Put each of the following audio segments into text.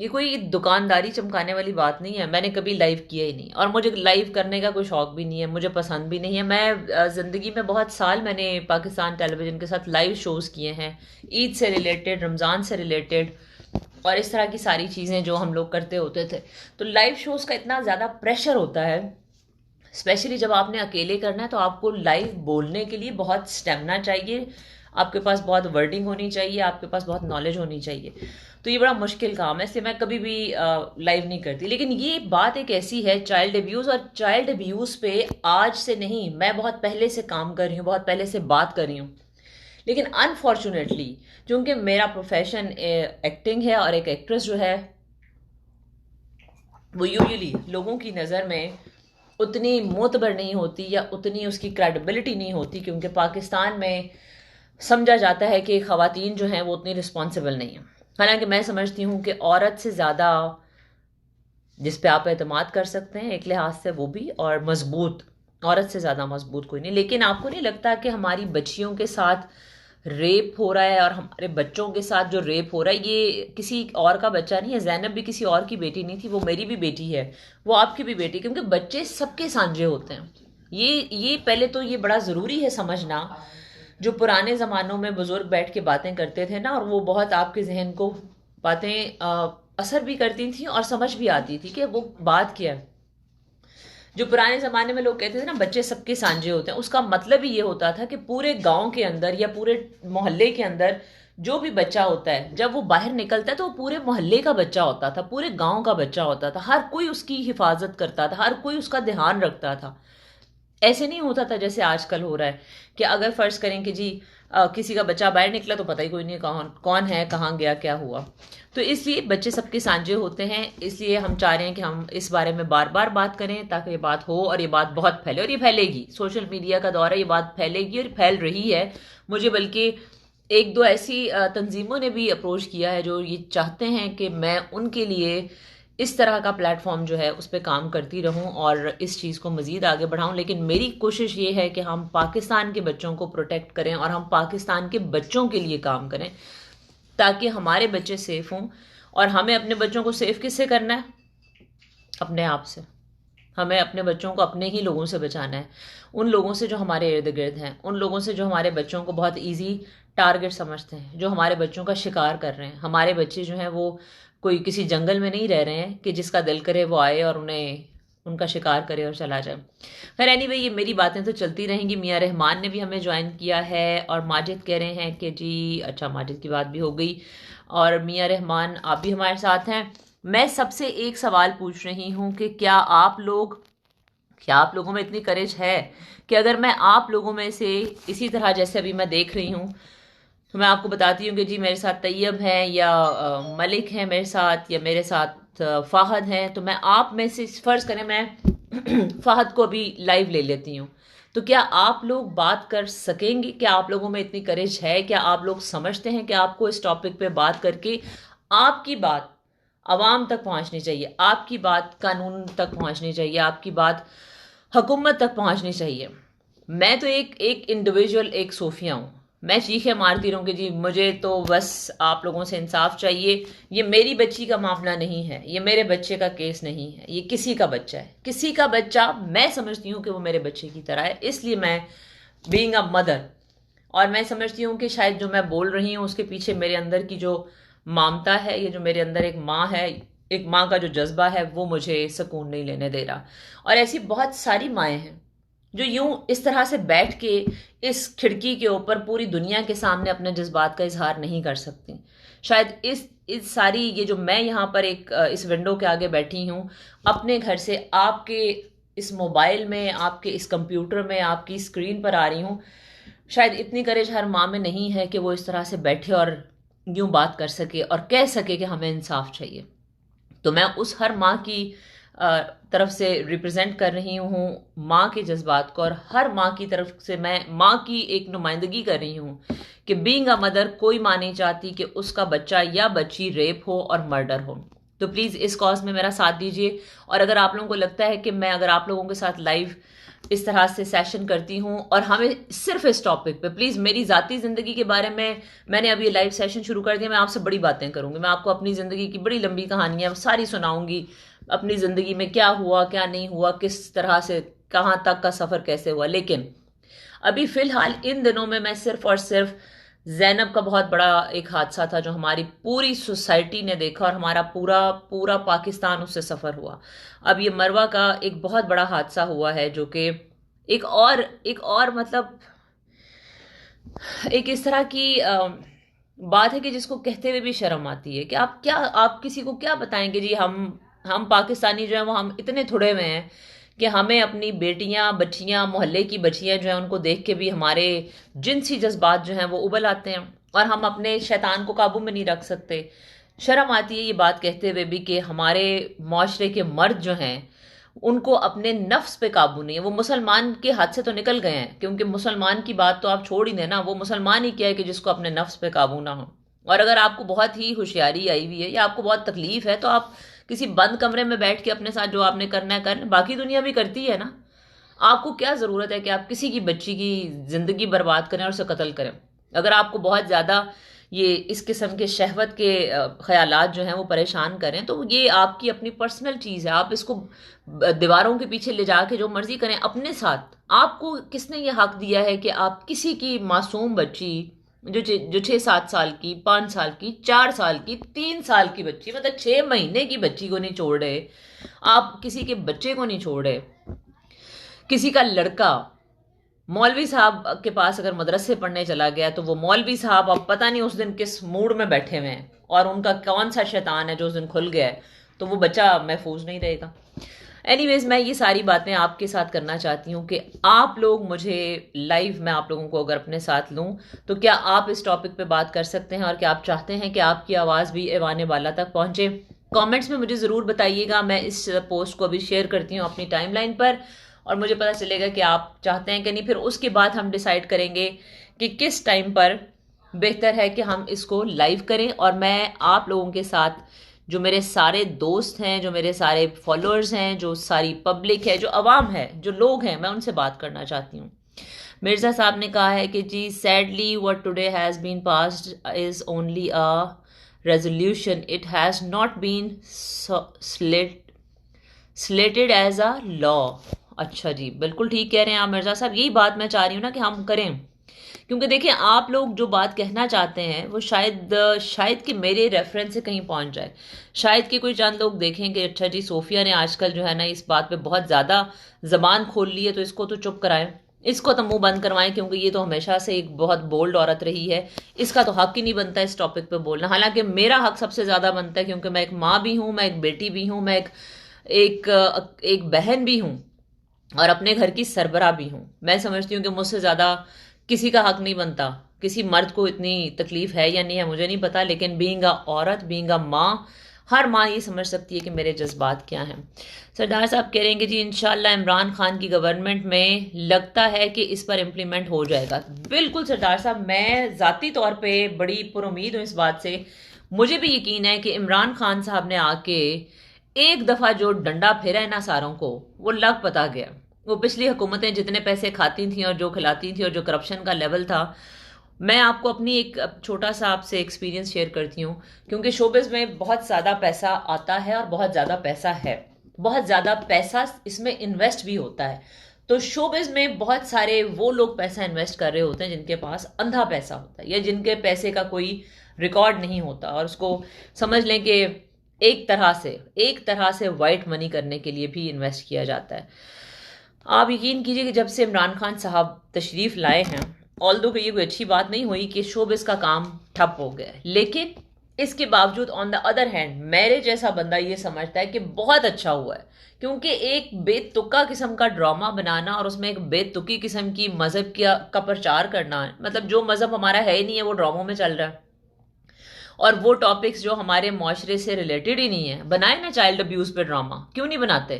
یہ کوئی دکانداری چمکانے والی بات نہیں ہے، میں نے کبھی لائیو کیا ہی نہیں، اور مجھے لائیو کرنے کا کوئی شوق بھی نہیں ہے، مجھے پسند بھی نہیں ہے۔ میں زندگی میں بہت سال میں نے پاکستان ٹیلی ویژن کے ساتھ لائیو شوز کیے ہیں، عید سے ریلیٹڈ، رمضان سے ریلیٹڈ، اور اس طرح کی ساری چیزیں جو ہم لوگ کرتے ہوتے تھے۔ تو لائیو شوز کا اتنا زیادہ پریشر ہوتا ہے، اسپیشلی جب آپ نے اکیلے کرنا ہے، تو آپ کو لائیو بولنے کے لیے بہت اسٹیمنا چاہیے، آپ کے پاس بہت ورڈنگ ہونی چاہیے، آپ کے پاس بہت نالج ہونی چاہیے۔ تو یہ بڑا مشکل کام ہے، اس لیے میں کبھی بھی لائیو نہیں کرتی۔ لیکن یہ بات ایک ایسی ہے، چائلڈ ابیوز، اور چائلڈ ابیوز پہ آج سے نہیں، میں بہت پہلے سے کام کر رہی ہوں، بہت پہلے سے بات کر رہی ہوں۔ لیکن انفارچونیٹلی چونکہ میرا پروفیشن ایکٹنگ ہے، اور ایک ایکٹریس جو ہے وہ یوزلی لوگوں کی نظر میں اتنی معتبر نہیں ہوتی، یا اتنی اس کی کریڈیبلٹی نہیں ہوتی، کیونکہ پاکستان میں سمجھا جاتا ہے کہ خواتین جو ہیں وہ اتنی رسپانسیبل نہیں ہیں۔ حالانکہ میں سمجھتی ہوں کہ عورت سے زیادہ جس پہ آپ اعتماد کر سکتے ہیں ایک لحاظ سے وہ بھی، اور مضبوط، عورت سے زیادہ مضبوط کوئی نہیں۔ لیکن آپ کو نہیں لگتا کہ ہماری بچیوں کے ساتھ ریپ ہو رہا ہے، اور ہمارے بچوں کے ساتھ جو ریپ ہو رہا ہے یہ کسی اور کا بچہ نہیں ہے؟ زینب بھی کسی اور کی بیٹی نہیں تھی، وہ میری بھی بیٹی ہے، وہ آپ کی بھی بیٹی، کیونکہ بچے سب کے سانجے ہوتے ہیں۔ یہ پہلے تو یہ بڑا ضروری ہے سمجھنا۔ جو پرانے زمانوں میں بزرگ بیٹھ کے باتیں کرتے تھے نا، اور وہ بہت آپ کے ذہن کو باتیں اثر بھی کرتی تھیں اور سمجھ بھی آتی تھی کہ وہ بات کیا ہے۔ جو پرانے زمانے میں لوگ کہتے تھے نا بچے سب کے سانجے ہوتے ہیں، اس کا مطلب ہی یہ ہوتا تھا کہ پورے گاؤں کے اندر یا پورے محلے کے اندر جو بھی بچہ ہوتا ہے، جب وہ باہر نکلتا ہے تو وہ پورے محلے کا بچہ ہوتا تھا، پورے گاؤں کا بچہ ہوتا تھا، ہر کوئی اس کی حفاظت کرتا تھا، ہر کوئی اس کا دھیان رکھتا تھا۔ ایسے نہیں ہوتا تھا جیسے آج کل ہو رہا ہے کہ اگر فرض کریں کہ جی کسی کا بچہ باہر نکلا تو پتہ ہی کوئی نہیں کون ہے، کہاں گیا، کیا ہوا۔ تو اس لیے بچے سب کے سانجے ہوتے ہیں، اس لیے ہم چاہ رہے ہیں کہ ہم اس بارے میں بار بار بات کریں تاکہ یہ بات ہو، اور یہ بات بہت پھیلے، اور یہ پھیلے گی۔ سوشل میڈیا کا دور ہے، یہ بات پھیلے گی اور پھیل رہی ہے۔ مجھے بلکہ ایک دو ایسی تنظیموں نے بھی اپروچ کیا ہے جو یہ چاہتے ہیں کہ میں ان کے لیے اس طرح کا پلیٹ فارم جو ہے اس پہ کام کرتی رہوں اور اس چیز کو مزید آگے بڑھاؤں۔ لیکن میری کوشش یہ ہے کہ ہم پاکستان کے بچوں کو پروٹیکٹ کریں، اور ہم پاکستان کے بچوں کے لیے کام کریں تاکہ ہمارے بچے سیف ہوں۔ اور ہمیں اپنے بچوں کو سیف کس سے کرنا ہے؟ اپنے آپ سے۔ ہمیں اپنے بچوں کو اپنے ہی لوگوں سے بچانا ہے، ان لوگوں سے جو ہمارے ارد گرد ہیں، ان لوگوں سے جو ہمارے بچوں کو بہت ایزی ٹارگٹ سمجھتے ہیں، جو ہمارے بچوں کا شکار کر رہے ہیں۔ ہمارے بچے جو ہیں وہ کوئی کسی جنگل میں نہیں رہ رہے ہیں کہ جس کا دل کرے وہ آئے اور انہیں ان کا شکار کرے اور چلا جائے۔ خیر اینی وے، یہ میری باتیں تو چلتی رہیں گی۔ میاں رحمان نے بھی ہمیں جوائن کیا ہے، اور ماجد کہہ رہے ہیں کہ جی اچھا، ماجد کی بات بھی ہو گئی، اور میاں رحمان آپ بھی ہمارے ساتھ ہیں۔ میں سب سے ایک سوال پوچھ رہی ہوں کہ کیا آپ لوگوں میں اتنی کریج ہے کہ اگر میں آپ لوگوں میں سے اسی طرح جیسے ابھی میں دیکھ رہی ہوں، تو میں آپ کو بتاتی ہوں کہ جی میرے ساتھ طیب ہیں، یا ملک ہیں میرے ساتھ، یا میرے ساتھ فہد ہیں، تو میں آپ میں سے فرض کریں میں فہد کو بھی لائیو لے لیتی ہوں، تو کیا آپ لوگ بات کر سکیں گے؟ کیا آپ لوگوں میں اتنی کریج ہے؟ کیا آپ لوگ سمجھتے ہیں کہ آپ کو اس ٹاپک پہ بات کر کے آپ کی بات عوام تک پہنچنی چاہیے، آپ کی بات قانون تک پہنچنی چاہیے، آپ کی بات حکومت تک پہنچنی چاہیے؟ میں تو ایک انڈیویجول، ایک صوفیہ ہوں، میں چیخیں مارتی رہوں کہ جی مجھے تو بس آپ لوگوں سے انصاف چاہیے، یہ میری بچی کا معاملہ نہیں ہے، یہ میرے بچے کا کیس نہیں ہے، یہ کسی کا بچہ ہے، کسی کا بچہ میں سمجھتی ہوں کہ وہ میرے بچے کی طرح ہے۔ اس لیے میں بینگ اے مدر، اور میں سمجھتی ہوں کہ شاید جو میں بول رہی ہوں اس کے پیچھے میرے اندر کی جو مامتا ہے، یہ جو میرے اندر ایک ماں ہے، ایک ماں کا جو جذبہ ہے، وہ مجھے سکون نہیں لینے دے رہا۔ اور ایسی بہت ساری مائیں ہیں جو یوں اس طرح سے بیٹھ کے اس کھڑکی کے اوپر پوری دنیا کے سامنے اپنے جذبات کا اظہار نہیں کر سکتی۔ شاید اس ساری یہ جو میں یہاں پر ایک اس ونڈو کے آگے بیٹھی ہوں، اپنے گھر سے آپ کے اس موبائل میں، آپ کے اس کمپیوٹر میں، آپ کی اسکرین پر آ رہی ہوں، شاید اتنی کریج ہر ماں میں نہیں ہے کہ وہ اس طرح سے بیٹھے اور یوں بات کر سکے اور کہہ سکے کہ ہمیں انصاف چاہیے۔ تو میں اس ہر ماں کی طرف سے ریپرزینٹ کر رہی ہوں ماں کے جذبات کو، اور ہر ماں کی طرف سے میں ماں کی ایک نمائندگی کر رہی ہوں کہ بینگ اے مدر، کوئی ماں نہیں چاہتی کہ اس کا بچہ یا بچی ریپ ہو اور مرڈر ہو۔ تو پلیز اس کاز میں میرا ساتھ دیجیے، اور اگر آپ لوگوں کو لگتا ہے کہ میں اگر آپ لوگوں کے ساتھ لائیو اس طرح سے سیشن کرتی ہوں، اور ہمیں صرف اس ٹاپک پہ پلیز، میری ذاتی زندگی کے بارے میں نے ابھی یہ لائیو سیشن شروع کر دیا، میں آپ سے بڑی باتیں کروں گی، میں آپ کو اپنی زندگی کی بڑی لمبی کہانیاں ساری سناؤں گی، اپنی زندگی میں کیا ہوا کیا نہیں ہوا، کس طرح سے کہاں تک کا سفر کیسے ہوا. لیکن ابھی فی الحال ان دنوں میں صرف اور صرف زینب کا بہت بڑا ایک حادثہ تھا جو ہماری پوری سوسائٹی نے دیکھا، اور ہمارا پورا پاکستان اس سے سفر ہوا. اب یہ مروہ کا ایک بہت بڑا حادثہ ہوا ہے، جو کہ ایک اور مطلب ایک اس طرح کی بات ہے کہ جس کو کہتے ہوئے بھی شرم آتی ہے کہ آپ کسی کو کیا بتائیں گے جی. ہم پاکستانی جو ہیں وہ ہم اتنے تھوڑے ہوئے ہیں کہ ہمیں اپنی بیٹیاں بچیاں محلے کی بچیاں جو ہیں ان کو دیکھ کے بھی ہمارے جنسی جذبات جو ہیں وہ ابل آتے ہیں، اور ہم اپنے شیطان کو قابو میں نہیں رکھ سکتے. شرم آتی ہے یہ بات کہتے ہوئے بھی کہ ہمارے معاشرے کے مرد جو ہیں ان کو اپنے نفس پہ قابو نہیں ہے. وہ مسلمان کے ہاتھ سے تو نکل گئے ہیں، کیونکہ مسلمان کی بات تو آپ چھوڑ ہی دیں نا، وہ مسلمان ہی کیا ہے کہ جس کو اپنے نفس پہ قابو نہ ہو. اور اگر آپ کو بہت ہی ہوشیاری آئی ہوئی ہے یا آپ کو بہت تکلیف ہے تو آپ کسی بند کمرے میں بیٹھ کے اپنے ساتھ جو آپ نے کرنا ہے کریں، باقی دنیا بھی کرتی ہے نا. آپ کو کیا ضرورت ہے کہ آپ کسی کی بچی کی زندگی برباد کریں اور اسے قتل کریں. اگر آپ کو بہت زیادہ یہ اس قسم کے شہوت کے خیالات جو ہیں وہ پریشان کریں تو یہ آپ کی اپنی پرسنل چیز ہے، آپ اس کو دیواروں کے پیچھے لے جا کے جو مرضی کریں اپنے ساتھ. آپ کو کس نے یہ حق دیا ہے کہ آپ کسی کی معصوم بچی جو 6-7 سال کی، 5 سال کی، 4 سال کی، 3 سال کی بچی، مطلب 6 مہینے کی بچی کو نہیں چھوڑ رہے، آپ کسی کے بچے کو نہیں چھوڑ رہے. کسی کا لڑکا مولوی صاحب کے پاس اگر مدرسے پڑھنے چلا گیا تو وہ مولوی صاحب اب پتہ نہیں اس دن کس موڈ میں بیٹھے ہوئے ہیں اور ان کا کون سا شیطان ہے جو اس دن کھل گیا ہے، تو وہ بچہ محفوظ نہیں رہے گا. اینی ویز میں یہ ساری باتیں آپ کے ساتھ کرنا چاہتی ہوں کہ آپ لوگ مجھے لائیو، میں آپ لوگوں کو اگر اپنے ساتھ لوں تو کیا آپ اس ٹاپک پہ بات کر سکتے ہیں، اور کیا آپ چاہتے ہیں کہ آپ کی آواز بھی ایوان بالا تک پہنچے. کامنٹس میں مجھے ضرور بتائیے گا. میں اس پوسٹ کو ابھی شیئر کرتی ہوں اپنی ٹائم لائن پر، اور مجھے پتہ چلے گا کہ آپ چاہتے ہیں کہ نہیں. پھر اس کے بعد ہم ڈیسائیڈ کریں گے کہ کس ٹائم پر بہتر ہے کہ ہم اس کو لائیو کریں، اور میں آپ لوگوں کے ساتھ جو میرے سارے دوست ہیں، جو میرے سارے فالوورز ہیں، جو ساری پبلک ہے، جو عوام ہے، جو لوگ ہیں، میں ان سے بات کرنا چاہتی ہوں. مرزا صاحب نے کہا ہے کہ جی sadly what today has been passed is only a resolution. It has not been slated as a law. اچھا جی، بالکل ٹھیک کہہ رہے ہیں آپ مرزا صاحب. یہی بات میں چاہ رہی ہوں نا کہ ہم کریں، کیونکہ دیکھیں آپ لوگ جو بات کہنا چاہتے ہیں وہ شاید کہ میرے ریفرنس سے کہیں پہنچ جائے. شاید کہ کوئی چند لوگ دیکھیں کہ اچھا جی صوفیہ نے آج کل جو ہے نا اس بات پہ بہت زیادہ زبان کھول لی ہے تو اس کو تو چپ کرائیں، اس کو تو منہ بند کروائیں، کیونکہ یہ تو ہمیشہ سے ایک بہت بولڈ عورت رہی ہے، اس کا تو حق ہی نہیں بنتا اس ٹاپک پہ بولنا. حالانکہ میرا حق سب سے زیادہ بنتا ہے، کیونکہ میں ایک ماں بھی ہوں، میں ایک بیٹی بھی ہوں، میں ایک بہن بھی ہوں، اور اپنے گھر کی سربراہ بھی ہوں. میں سمجھتی ہوں کہ مجھ سے زیادہ کسی کا حق نہیں بنتا. کسی مرد کو اتنی تکلیف ہے یا نہیں ہے مجھے نہیں پتا، لیکن بینگ اے عورت، بینگ اے ماں، ہر ماں یہ سمجھ سکتی ہے کہ میرے جذبات کیا ہیں. سردار صاحب کہہ رہے ہیں کہ جی انشاءاللہ عمران خان کی گورنمنٹ میں لگتا ہے کہ اس پر امپلیمنٹ ہو جائے گا. بالکل سردار صاحب، میں ذاتی طور پہ بڑی پر امید ہوں اس بات سے. مجھے بھی یقین ہے کہ عمران خان صاحب نے آ کے ایک دفعہ جو ڈنڈا پھیرا ہے نا ساروں کو، وہ لگ پتا گیا. وہ پچھلی حکومتیں جتنے پیسے کھاتی تھیں اور جو کھلاتی تھیں اور جو کرپشن کا لیول تھا، میں آپ کو اپنی ایک چھوٹا سا آپ سے ایکسپیرینس شیئر کرتی ہوں، کیونکہ شوبز میں بہت زیادہ پیسہ آتا ہے اور بہت زیادہ پیسہ ہے، بہت زیادہ پیسہ اس میں انویسٹ بھی ہوتا ہے. تو شوبز میں بہت سارے وہ لوگ پیسہ انویسٹ کر رہے ہوتے ہیں جن کے پاس اندھا پیسہ ہوتا ہے، یا جن کے پیسے کا کوئی ریکارڈ نہیں ہوتا، اور اس کو سمجھ لیں کہ ایک طرح سے وائٹ منی کرنے کے لیے بھی انویسٹ کیا جاتا ہے. آپ یقین کیجئے کہ جب سے عمران خان صاحب تشریف لائے ہیں، آلدو کہ یہ کوئی اچھی بات نہیں ہوئی کہ شوبز کا کام ٹھپ ہو گیا، لیکن اس کے باوجود آن دا ادر ہینڈ میرے جیسا بندہ یہ سمجھتا ہے کہ بہت اچھا ہوا ہے، کیونکہ ایک بے تکا قسم کا ڈرامہ بنانا اور اس میں ایک بے تکی قسم کی مذہب کا پرچار کرنا، مطلب جو مذہب ہمارا ہے ہی نہیں ہے وہ ڈراموں میں چل رہا ہے، اور وہ ٹاپکس جو ہمارے معاشرے سے ریلیٹڈ ہی نہیں ہے. بنائے نا چائلڈ ابیوز پہ ڈرامہ، کیوں نہیں بناتے؟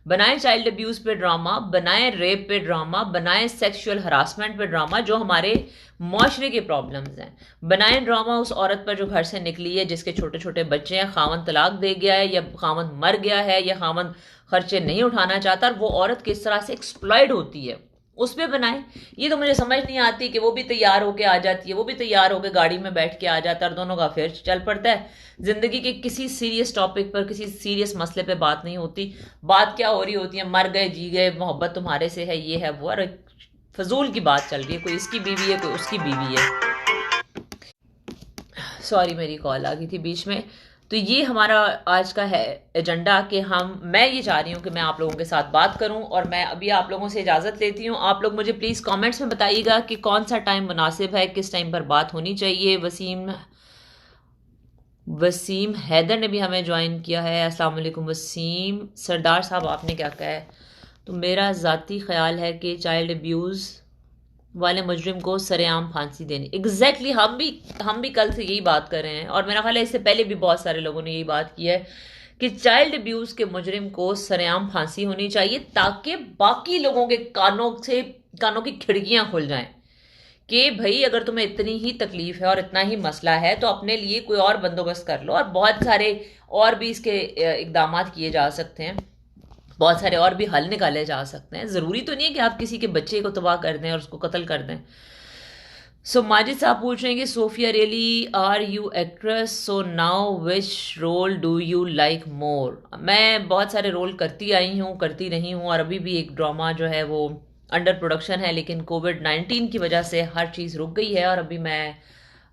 بنائیں چائلڈ ابیوز پہ ڈرامہ، بنائیں ریپ پہ ڈرامہ، بنائیں سیکشول ہراسمنٹ پہ ڈرامہ جو ہمارے معاشرے کے پرابلمز ہیں، بنائیں ڈرامہ اس عورت پر جو گھر سے نکلی ہے جس کے چھوٹے چھوٹے بچے ہیں، خاوند طلاق دے گیا ہے یا خاوند مر گیا ہے یا خاوند خرچے نہیں اٹھانا چاہتا، اور وہ عورت کس طرح سے ایکسپلائڈ ہوتی ہے، اس پہ بنائیں۔ یہ تو مجھے سمجھ نہیں آتی کہ وہ بھی تیار ہو کے آ جاتی ہے، وہ بھی تیار ہو کے گاڑی میں بیٹھ کے آ جاتا ہے اور دونوں کا افیئر چل پڑتا ہے، زندگی کے کسی سیریس ٹاپک پر، کسی سیریس مسئلے پہ بات نہیں ہوتی۔ بات کیا ہو رہی ہوتی ہے؟ مر گئے، جی گئے، محبت تمہارے سے ہے، یہ ہے وہ، اور فضول کی بات چل رہی ہے، کوئی اس کی بیوی ہے، کوئی اس کی بیوی ہے۔ سوری میری کال آ گئی تھی بیچ میں۔ تو یہ ہمارا آج کا ہے ایجنڈا کہ میں یہ چاہ رہی ہوں کہ میں آپ لوگوں کے ساتھ بات کروں، اور میں ابھی آپ لوگوں سے اجازت لیتی ہوں۔ آپ لوگ مجھے پلیز کامنٹس میں بتائیے گا کہ کون سا ٹائم مناسب ہے، کس ٹائم پر بات ہونی چاہیے۔ وسیم حیدر نے بھی ہمیں جوائن کیا ہے، السلام علیکم وسیم۔ سردار صاحب آپ نے کیا کہا ہے؟ تو میرا ذاتی خیال ہے کہ چائلڈ ابیوز والے مجرم کو سر عام پھانسی دینی۔ ایگزیکٹلی ہم بھی کل سے یہی بات کر رہے ہیں، اور میرا خیال ہے اس سے پہلے بھی بہت سارے لوگوں نے یہی بات کی ہے کہ چائلڈ ابیوز کے مجرم کو سر عام پھانسی ہونی چاہیے، تاکہ باقی لوگوں کے کانوں کی کھڑکیاں کھل جائیں کہ بھائی اگر تمہیں اتنی ہی تکلیف ہے اور اتنا ہی مسئلہ ہے تو اپنے لیے کوئی اور بندوبست کر لو۔ اور بہت سارے اور بھی اس کے اقدامات کیے جا سکتے ہیں، بہت سارے اور بھی حل نکالے جا سکتے ہیں۔ ضروری تو نہیں ہے کہ آپ کسی کے بچے کو تباہ کر دیں اور اس کو قتل کر دیں۔ سو ماجد صاحب پوچھ رہے ہیں کہ Sofia really are you actress, so now which role do you like more? میں بہت سارے رول کرتی آئی ہوں، کرتی رہی ہوں، اور ابھی بھی ایک ڈرامہ جو ہے وہ انڈر پروڈکشن ہے، لیکن کووڈ-19 کی وجہ سے ہر چیز رک گئی ہے، اور ابھی میں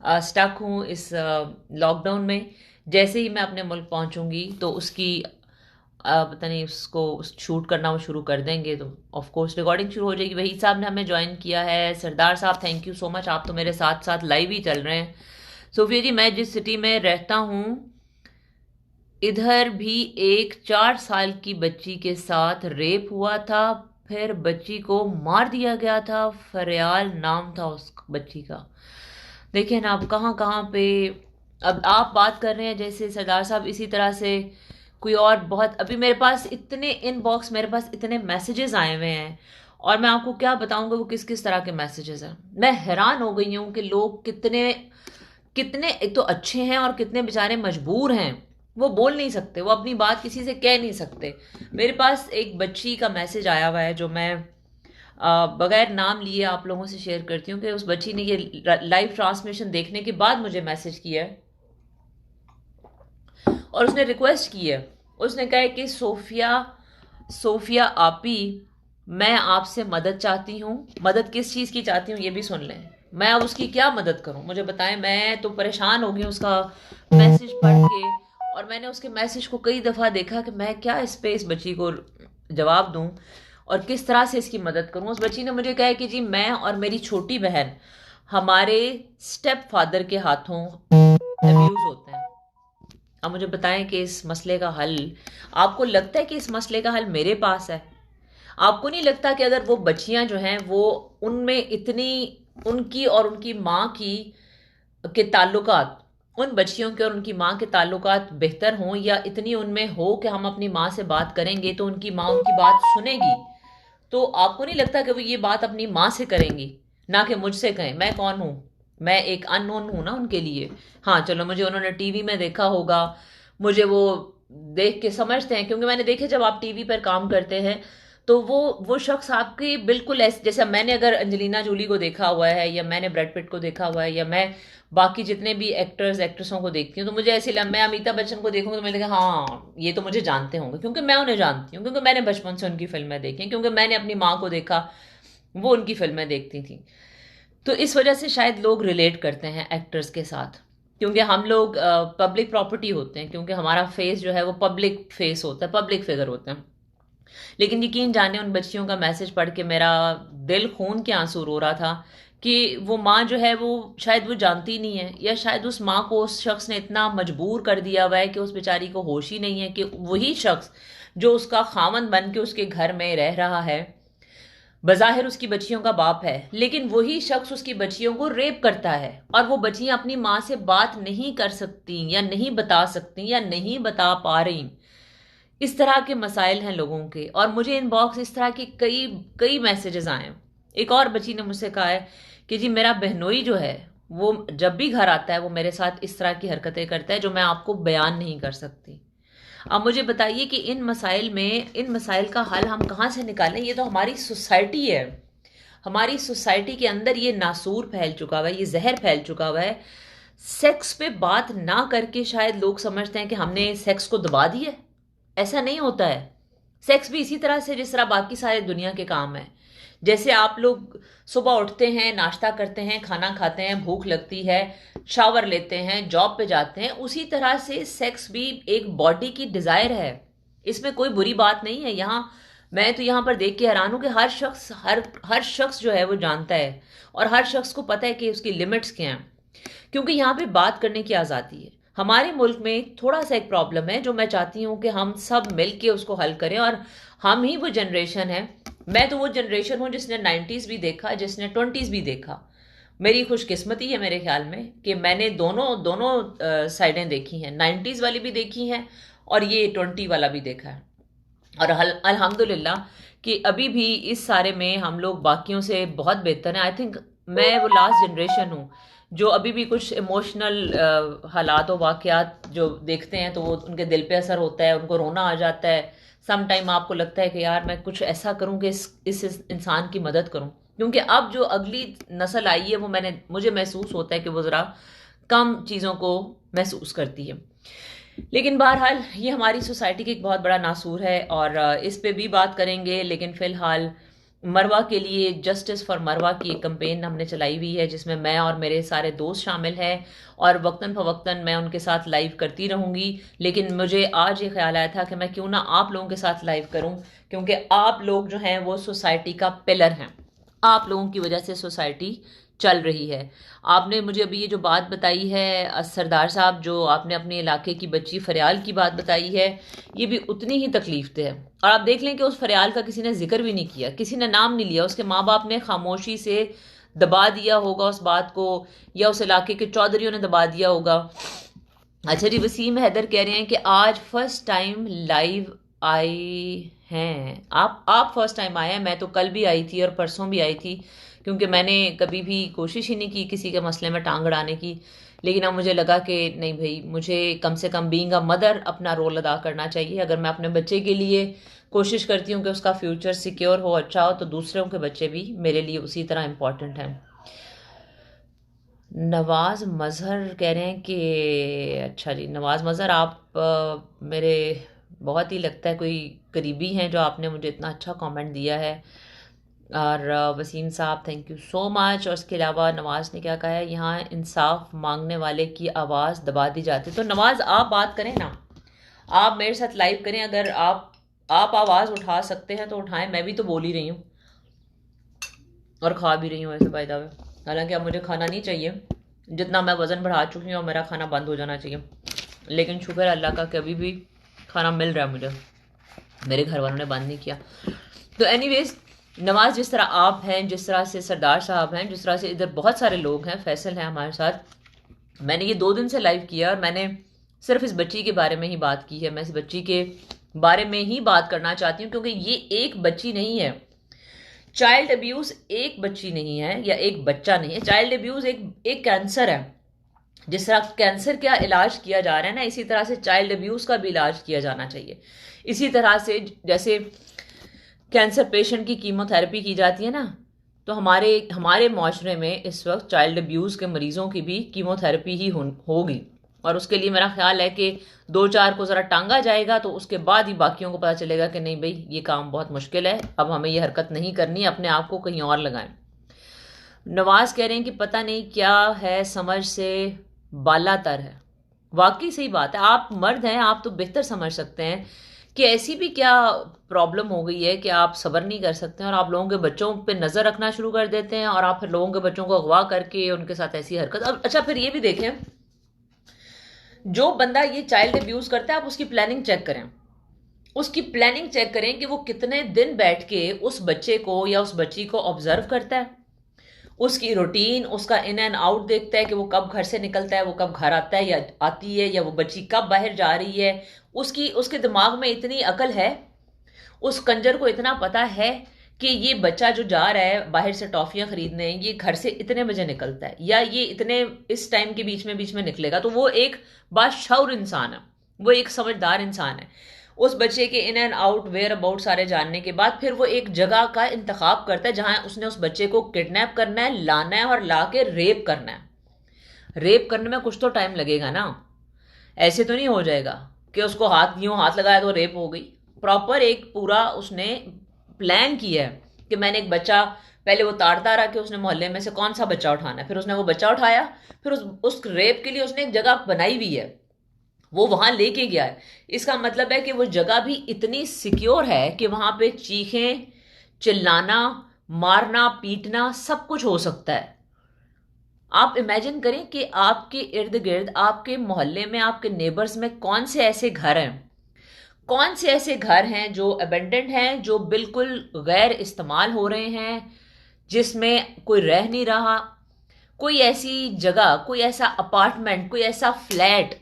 اسٹک ہوں اس لاک ڈاؤن میں۔ جیسے ہی میں اپنے ملک پہنچوں گی تو اس کی پتہ نہیں اس کو شوٹ کرنا وہ شروع کر دیں گے، تو آف کورس ریکارڈنگ شروع ہو جائے گی۔ وحید صاحب نے ہمیں جوائن کیا ہے۔ سردار صاحب تھینک یو سو مچ، آپ تو میرے ساتھ ساتھ لائیو ہی چل رہے ہیں۔ صوفیہ جی، میں جس سٹی میں رہتا ہوں ادھر بھی ایک 4 سال کی بچی کے ساتھ ریپ ہوا تھا، پھر بچی کو مار دیا گیا تھا، فریال نام تھا اس بچی کا۔ دیکھیں نا، آپ کہاں کہاں پہ اب آپ بات کر رہے ہیں جیسے سردار صاحب، اسی طرح سے کوئی اور بہت، ابھی میرے پاس اتنے ان باکس، میرے پاس اتنے میسیجز آئے ہوئے ہیں، اور میں آپ کو کیا بتاؤں گا وہ کس کس طرح کے میسیجز ہیں۔ میں حیران ہو گئی ہوں کہ لوگ کتنے ایک تو اچھے ہیں اور کتنے بیچارے مجبور ہیں، وہ بول نہیں سکتے، وہ اپنی بات کسی سے کہہ نہیں سکتے۔ میرے پاس ایک بچی کا میسیج آیا ہوا ہے جو میں بغیر نام لیے آپ لوگوں سے شیئر کرتی ہوں، کہ اس بچی نے یہ لائیو ٹرانسمیشن دیکھنے کے بعد مجھے میسیج کیا ہے، اور اس نے ریکویسٹ کی ہے۔ اس نے کہا ہے کہ صوفیہ آپی، میں آپ سے مدد چاہتی ہوں۔ مدد کس چیز کی چاہتی ہوں یہ بھی سن لیں، میں اب اس کی کیا مدد کروں مجھے بتائیں۔ میں تو پریشان ہو گئی ہوں اس کا میسیج پڑھ کے، اور میں نے اس کے میسیج کو کئی دفعہ دیکھا کہ میں کیا اس پہ اس بچی کو جواب دوں اور کس طرح سے اس کی مدد کروں۔ اس بچی نے مجھے کہا ہے کہ جی میں اور میری چھوٹی بہن ہمارے اسٹیپ فادر کے ہاتھوں ابیوز ہوتے ہیں۔ اب مجھے بتائیں کہ اس مسئلے کا حل، آپ کو لگتا ہے کہ اس مسئلے کا حل میرے پاس ہے؟ آپ کو نہیں لگتا کہ اگر وہ بچیاں جو ہیں وہ ان میں اتنی ان کی اور ان کی ماں کے تعلقات، ان بچیوں کے اور ان کی ماں کے تعلقات بہتر ہوں، یا اتنی ان میں ہو کہ ہم اپنی ماں سے بات کریں گے تو ان کی ماں ان کی بات سنے گی، تو آپ کو نہیں لگتا کہ وہ یہ بات اپنی ماں سے کریں گی، نہ کہ مجھ سے کہیں؟ میں کون ہوں؟ میں ایک ان نون ہوں نا ان کے لیے۔ ہاں چلو، مجھے انہوں نے ٹی وی میں دیکھا ہوگا، مجھے وہ دیکھ کے سمجھتے ہیں، کیونکہ میں نے دیکھے جب آپ ٹی وی پر کام کرتے ہیں تو وہ شخص آپ کی بالکل ایسے، جیسے میں نے اگر انجلینا جولی کو دیکھا ہوا ہے، یا میں نے بریڈ پٹ کو دیکھا ہوا ہے، یا میں باقی جتنے بھی ایکٹرز ایکٹریسوں کو دیکھتی ہوں، تو مجھے ایسے میں امیتابھ بچن کو دیکھوں گا تو مجھے لگا ہاں یہ تو مجھے جانتے ہوں گے، کیونکہ میں انہیں جانتی ہوں، کیونکہ میں نے بچپن سے ان کی فلمیں دیکھی ہیں، کیونکہ میں نے اپنی ماں کو دیکھا، وہ ان کی فلمیں دیکھتی تھیں۔ تو اس وجہ سے شاید لوگ ریلیٹ کرتے ہیں ایکٹرز کے ساتھ، کیونکہ ہم لوگ پبلک پراپرٹی ہوتے ہیں، کیونکہ ہمارا فیس جو ہے وہ پبلک فیس ہوتا ہے، پبلک فگر ہوتے ہیں۔ لیکن یقین جانے ان بچیوں کا میسج پڑھ کے میرا دل خون کے آنسو رو رہا تھا کہ وہ ماں جو ہے وہ شاید وہ جانتی نہیں ہے، یا شاید اس ماں کو اس شخص نے اتنا مجبور کر دیا ہوا ہے کہ اس بیچاری کو ہوش ہی نہیں ہے کہ وہی شخص جو اس کا خاوند بن کے اس کے گھر میں رہ رہا ہے، بظاہر اس کی بچیوں کا باپ ہے، لیکن وہی شخص اس کی بچیوں کو ریپ کرتا ہے، اور وہ بچیاں اپنی ماں سے بات نہیں کر سکتی، یا نہیں بتا سکتی، یا نہیں بتا پا رہی۔ اس طرح کے مسائل ہیں لوگوں کے، اور مجھے ان باکس اس طرح کے کئی کئی میسیجز آئے ہیں۔ ایک اور بچی نے مجھ سے کہا ہے کہ جی میرا بہنوئی جو ہے وہ جب بھی گھر آتا ہے وہ میرے ساتھ اس طرح کی حرکتیں کرتا ہے جو میں آپ کو بیان نہیں کر سکتی۔ اب مجھے بتائیے کہ ان مسائل کا حل ہم کہاں سے نکالیں؟ یہ تو ہماری سوسائٹی ہے، ہماری سوسائٹی کے اندر یہ ناسور پھیل چکا ہوا ہے، یہ زہر پھیل چکا ہوا ہے۔ سیکس پہ بات نہ کر کے شاید لوگ سمجھتے ہیں کہ ہم نے سیکس کو دبا دیا ہے۔ ایسا نہیں ہوتا ہے۔ سیکس بھی اسی طرح سے جس طرح باقی سارے دنیا کے کام ہیں۔ جیسے آپ لوگ صبح اٹھتے ہیں، ناشتہ کرتے ہیں، کھانا کھاتے ہیں، بھوک لگتی ہے، شاور لیتے ہیں، جاب پہ جاتے ہیں، اسی طرح سے سیکس بھی ایک باڈی کی ڈیزائر ہے۔ اس میں کوئی بری بات نہیں ہے۔ میں تو یہاں پر دیکھ کے حیران ہوں کہ ہر شخص جو ہے وہ جانتا ہے، اور ہر شخص کو پتہ ہے کہ اس کی لمٹس کیا ہیں، کیونکہ یہاں پہ بات کرنے کی آزادی ہے۔ ہمارے ملک میں تھوڑا سا ایک پرابلم ہے جو میں چاہتی ہوں کہ ہم سب مل کے اس کو حل کریں، اور ہم ہی وہ جنریشن ہے۔ میں تو وہ جنریشن ہوں جس نے 90s بھی دیکھا، جس نے 20s بھی دیکھا۔ میری خوش قسمتی ہے میرے خیال میں کہ میں نے دونوں سائڈیں دیکھی ہیں، 90s والی بھی دیکھی ہیں اور یہ 20 والا بھی دیکھا ہے۔ اور الحمدللہ کہ ابھی بھی اس سارے میں ہم لوگ باقیوں سے بہت بہتر ہیں۔ آئی تھنک میں وہ لاسٹ جنریشن ہوں جو ابھی بھی کچھ ایموشنل حالات و واقعات جو دیکھتے ہیں تو وہ ان کے دل پہ اثر ہوتا ہے، ان کو رونا آ جاتا ہے۔ سم ٹائم آپ کو لگتا ہے کہ یار میں کچھ ایسا کروں کہ اس انسان کی مدد کروں، کیونکہ اب جو اگلی نسل آئی ہے وہ مجھے محسوس ہوتا ہے کہ وہ ذرا کم چیزوں کو محسوس کرتی ہے۔ لیکن بہرحال یہ ہماری سوسائٹی کی ایک بہت بڑا ناسور ہے، اور اس پہ بھی بات کریں گے۔ لیکن فی الحال مروہ کے لیے جسٹس فار مروہ کی ایک کمپین ہم نے چلائی ہوئی ہے جس میں میں اور میرے سارے دوست شامل ہیں، اور وقتاً فوقتاً میں ان کے ساتھ لائیو کرتی رہوں گی۔ لیکن مجھے آج یہ خیال آیا تھا کہ میں کیوں نہ آپ لوگوں کے ساتھ لائیو کروں، کیونکہ آپ لوگ جو ہیں وہ سوسائٹی کا پلر ہیں، آپ لوگوں کی وجہ سے سوسائٹی چل رہی ہے۔ آپ نے مجھے ابھی یہ جو بات بتائی ہے سردار صاحب، جو آپ نے اپنے علاقے کی بچی فریال کی بات بتائی ہے، یہ بھی اتنی ہی تکلیف دہ ہے۔ اور آپ دیکھ لیں کہ اس فریال کا کسی نے ذکر بھی نہیں کیا، کسی نے نام نہیں لیا، اس کے ماں باپ نے خاموشی سے دبا دیا ہوگا اس بات کو، یا اس علاقے کے چودھریوں نے دبا دیا ہوگا۔ اچھا جی، وسیم حیدر کہہ رہے ہیں کہ آج فرسٹ ٹائم لائیو آئی ہیں آپ فرسٹ ٹائم آئے ہیں۔ میں تو کل بھی آئی تھی اور پرسوں بھی آئی تھی، کیونکہ میں نے کبھی بھی کوشش ہی نہیں کی کسی کے مسئلے میں ٹانگ اڑانے کی۔ لیکن اب مجھے لگا کہ نہیں بھائی، مجھے کم سے کم بینگ اے مدر اپنا رول ادا کرنا چاہیے۔ اگر میں اپنے بچے کے لیے کوشش کرتی ہوں کہ اس کا فیوچر سیکیور ہو، اچھا ہو، تو دوسروں کے بچے بھی میرے لیے اسی طرح امپورٹنٹ ہیں۔ نواز مظہر کہہ رہے ہیں کہ اچھا جی، نواز مظہر آپ میرے بہت ہی لگتا ہے کوئی قریبی ہیں جو آپ نے مجھے اتنا اچھا کامنٹ دیا ہے۔ اور وسیم صاحب تھینک یو سو مچ۔ اور اس کے علاوہ نواز نے کیا کہا ہے، یہاں انصاف مانگنے والے کی آواز دبا دی جاتی۔ تو نواز آپ بات کریں نا، آپ میرے ساتھ لائیو کریں، اگر آپ آواز اٹھا سکتے ہیں تو اٹھائیں۔ میں بھی تو بول ہی رہی ہوں اور کھا بھی رہی ہوں ایسے بائی دا وے، حالانکہ اب مجھے کھانا نہیں چاہیے، جتنا میں وزن بڑھا چکی ہوں اور میرا کھانا بند ہو جانا چاہیے، لیکن شکر اللہ کا کہ ابھی بھی کھانا مل رہا ہے مجھے، میرے گھر والوں نے بند نہیں کیا۔ تو اینی ویز، نواز جس طرح آپ ہیں، جس طرح سے سردار صاحب ہیں، جس طرح سے ادھر بہت سارے لوگ ہیں، فیصل ہیں ہمارے ساتھ، میں نے یہ 2 دن سے لائیو کیا اور میں نے صرف اس بچی کے بارے میں ہی بات کی ہے۔ میں اس بچی کے بارے میں ہی بات کرنا چاہتی ہوں، کیونکہ یہ ایک بچی نہیں ہے۔ چائلڈ ابیوز ایک بچی نہیں ہے یا ایک بچہ نہیں ہے، چائلڈ ابیوز ایک کینسر ہے۔ جس طرح کینسر کا علاج کیا جا رہا ہے نا، اسی طرح سے چائلڈ ابیوز کا بھی علاج کیا جانا چاہیے۔ اسی طرح سے جیسے کینسر پیشنٹ کی کیمو تھراپی کی جاتی ہے نا، تو ہمارے معاشرے میں اس وقت چائلڈ ابیوز کے مریضوں کی بھی کیمو تھراپی ہی ہوگی، اور اس کے لیے میرا خیال ہے کہ 2-4 کو ذرا ٹانگا جائے گا تو اس کے بعد ہی باقیوں کو پتہ چلے گا کہ نہیں بھائی، یہ کام بہت مشکل ہے، اب ہمیں یہ حرکت نہیں کرنی، اپنے آپ کو کہیں اور لگائیں۔ نواز کہہ رہے ہیں کہ پتہ نہیں کیا ہے، سمجھ سے بالا تر ہے۔ واقعی صحیح بات ہے، آپ مرد ہیں، آپ تو بہتر سمجھ سکتے ہیں کہ ایسی بھی کیا پرابلم ہو گئی ہے کہ آپ صبر نہیں کر سکتے ہیں، اور آپ لوگوں کے بچوں پہ نظر رکھنا شروع کر دیتے ہیں، اور آپ پھر لوگوں کے بچوں کو اغوا کر کے ان کے ساتھ ایسی حرکت۔ اچھا پھر یہ بھی دیکھیں، جو بندہ یہ چائلڈ ابیوز کرتا ہے، آپ اس کی پلاننگ چیک کریں، اس کی پلاننگ چیک کریں کہ وہ کتنے دن بیٹھ کے اس بچے کو یا اس بچی کو آبزرو کرتا ہے، اس کی روٹین، اس کا ان اینڈ آؤٹ دیکھتا ہے کہ وہ کب گھر سے نکلتا ہے، وہ کب گھر آتا ہے یا آتی ہے، یا وہ بچی کب باہر جا رہی ہے. اس کے دماغ میں اتنی عقل ہے، اس کنجر کو اتنا پتا ہے کہ یہ بچہ جو جا رہا ہے باہر سے ٹافیاں خریدنے، یہ گھر سے اتنے بجے نکلتا ہے یا یہ اتنے اس ٹائم کے بیچ میں نکلے گا. تو وہ ایک باشعور انسان ہے، وہ ایک سمجھدار انسان ہے. اس بچے کے in and out where about سارے جاننے کے بعد پھر وہ ایک جگہ کا انتخاب کرتا ہے جہاں اس نے اس بچے کو کڈنیپ کرنا ہے، لانا ہے اور لا کے ریپ کرنا ہے. ریپ کرنے میں کچھ تو ٹائم لگے گا نا، ایسے تو نہیں ہو جائے گا کہ اس کو ہاتھ لگایا تو ریپ ہو گئی. پراپر ایک پورا اس نے پلان کیا ہے کہ میں نے ایک بچہ، پہلے وہ تارتا رہا کہ اس نے محلے میں سے کون سا بچہ اٹھانا ہے، پھر اس نے وہ بچہ اٹھایا، پھر اس ریپ کے لیے اس نے ایک جگہ بنائی ہوئی ہے، وہ وہاں لے کے گیا ہے. اس کا مطلب ہے کہ وہ جگہ بھی اتنی سیکیور ہے کہ وہاں پہ چیخیں، چلانا، مارنا، پیٹنا سب کچھ ہو سکتا ہے. آپ امیجن کریں کہ آپ کے ارد گرد، آپ کے محلے میں، آپ کے نیبرز میں کون سے ایسے گھر ہیں جو ابینڈنڈ ہیں، جو بالکل غیر استعمال ہو رہے ہیں، جس میں کوئی رہ نہیں رہا. کوئی ایسی جگہ، کوئی ایسا اپارٹمنٹ، کوئی ایسا فلیٹ،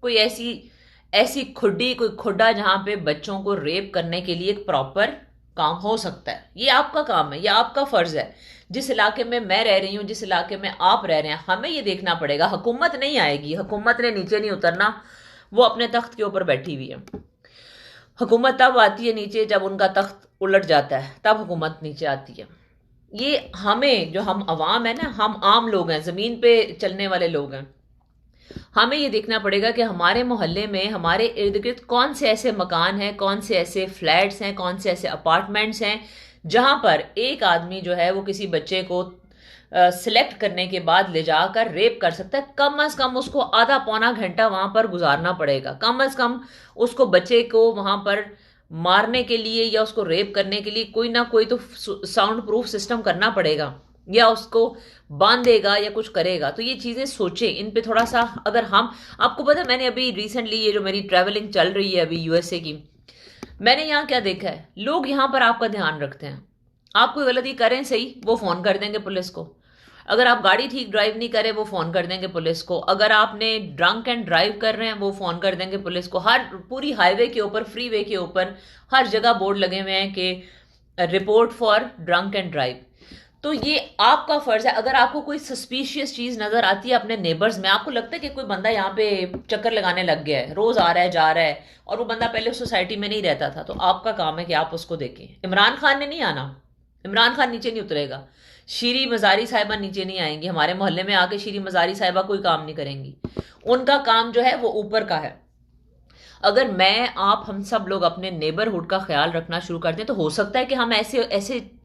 کوئی ایسی کوئی کھڈا جہاں پہ بچوں کو ریپ کرنے کے لیے ایک پراپر کام ہو سکتا ہے. یہ آپ کا کام ہے، یہ آپ کا فرض ہے. جس علاقے میں میں رہ رہی ہوں، جس علاقے میں آپ رہ رہے ہیں، ہمیں یہ دیکھنا پڑے گا. حکومت نہیں آئے گی، حکومت نے نیچے نہیں اترنا، وہ اپنے تخت کے اوپر بیٹھی ہوئی ہے. حکومت تب آتی ہے نیچے جب ان کا تخت الٹ جاتا ہے، تب حکومت نیچے آتی ہے. یہ ہمیں، جو ہم عوام ہیں نا، ہم عام لوگ ہیں، زمین پہ چلنے والے لوگ ہیں، ہمیں یہ دیکھنا پڑے گا کہ ہمارے محلے میں، ہمارے ارد گرد کون سے ایسے مکان ہیں، کون سے ایسے فلیٹس ہیں، کون سے ایسے اپارٹمنٹس ہیں جہاں پر ایک آدمی جو ہے وہ کسی بچے کو سلیکٹ کرنے کے بعد لے جا کر ریپ کر سکتا ہے. کم از کم اس کو آدھا پونا گھنٹہ وہاں پر گزارنا پڑے گا. کم از کم اس کو، بچے کو وہاں پر مارنے کے لیے یا اس کو ریپ کرنے کے لیے کوئی نہ کوئی تو ساؤنڈ پروف سسٹم کرنا پڑے گا، یا اس کو باندھے گا یا کچھ کرے گا. تو یہ چیزیں سوچیں، ان پہ تھوڑا سا. اگر ہم، آپ کو پتا، میں نے ابھی ریسنٹلی، یہ جو میری ٹریولنگ چل رہی ہے ابھی USA کی، میں نے یہاں کیا دیکھا ہے، لوگ یہاں پر آپ کا دھیان رکھتے ہیں. آپ کوئی غلطی کریں صحیح، وہ فون کر دیں گے پولیس کو. اگر آپ گاڑی ٹھیک ڈرائیو نہیں کریں، وہ فون کر دیں گے پولیس کو. اگر آپ نے ڈرنک اینڈ ڈرائیو کر رہے ہیں، وہ فون کر دیں گے پولیس کو. ہر پوری ہائی وے کے اوپر، فری وے کے اوپر ہر جگہ بورڈ لگے ہوئے ہیں کہ report for drink and drive. تو یہ آپ کا فرض ہے. اگر آپ کو کوئی سسپیشیس چیز نظر آتی ہے اپنے نیبرز میں، آپ کو لگتا ہے کہ کوئی بندہ یہاں پہ چکر لگانے لگ گیا ہے، روز آ رہا ہے جا رہا ہے، اور وہ بندہ پہلے اس سوسائٹی میں نہیں رہتا تھا، تو آپ کا کام ہے کہ آپ اس کو دیکھیں. عمران خان نے نہیں آنا، عمران خان نیچے نہیں اترے گا، شیری مزاری صاحبہ نیچے نہیں آئیں گی ہمارے محلے میں آ کے. شیری مزاری صاحبہ کوئی کام نہیں کریں گی، ان کا کام جو ہے وہ اوپر کا ہے. اگر ہم سب لوگ اپنے نیبرہڈ کا خیال رکھنا شروع کر دیں، تو ہو سکتا ہے کہ ہم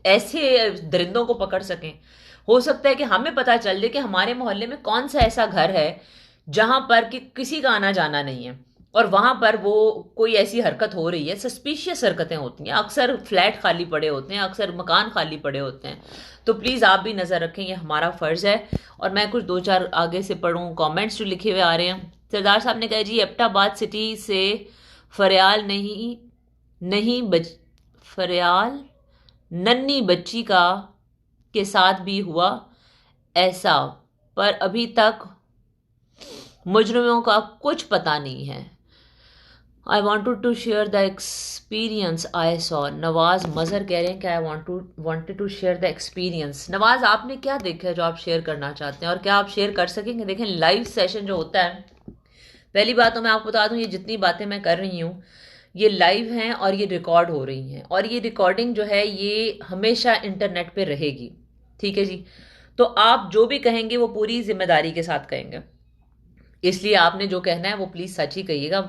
ایسے درندوں کو پکڑ سکیں. ہو سکتا ہے کہ ہمیں پتہ چل جائے کہ ہمارے محلے میں کون سا ایسا گھر ہے جہاں پر کہ کسی کا آنا جانا نہیں ہے، اور وہاں پر وہ کوئی ایسی حرکت ہو رہی ہے. سسپیشیس حرکتیں ہوتی ہیں، اکثر فلیٹ خالی پڑے ہوتے ہیں، اکثر مکان خالی پڑے ہوتے ہیں. تو پلیز آپ بھی نظر رکھیں، یہ ہمارا فرض ہے. اور میں کچھ 2-4 آگے سے پڑھوں کامنٹس جو لکھے ہوئے آ رہے ہیں. سردار صاحب نے کہا جی ایبٹ آباد سٹی سے فریال فریال ننھی بچی کے ساتھ بھی ہوا ایسا، پر ابھی تک مجرموں کا کچھ پتہ نہیں ہے. I wanted to share the experience I saw. نواز مظہر کہہ رہے ہیں کہ I wanted to share the experience. نواز، آپ نے کیا دیکھا ہے جو آپ شیئر کرنا چاہتے ہیں، اور کیا آپ شیئر کر سکیں گے؟ دیکھیں، لائیو سیشن جو ہوتا ہے، پہلی بات تو میں آپ کو بتا دوں، یہ جتنی باتیں میں کر رہی ہوں یہ لائیو ہیں اور یہ ریکارڈ ہو رہی ہیں، اور یہ ریکارڈنگ جو ہے یہ ہمیشہ انٹرنیٹ پہ رہے گی. ٹھیک ہے جی؟ تو آپ جو بھی کہیں گے وہ پوری ذمہ داری کے ساتھ کہیں گے، اس لیے آپ نے جو کہنا ہے وہ پلیز سچ ہی کہیے گا.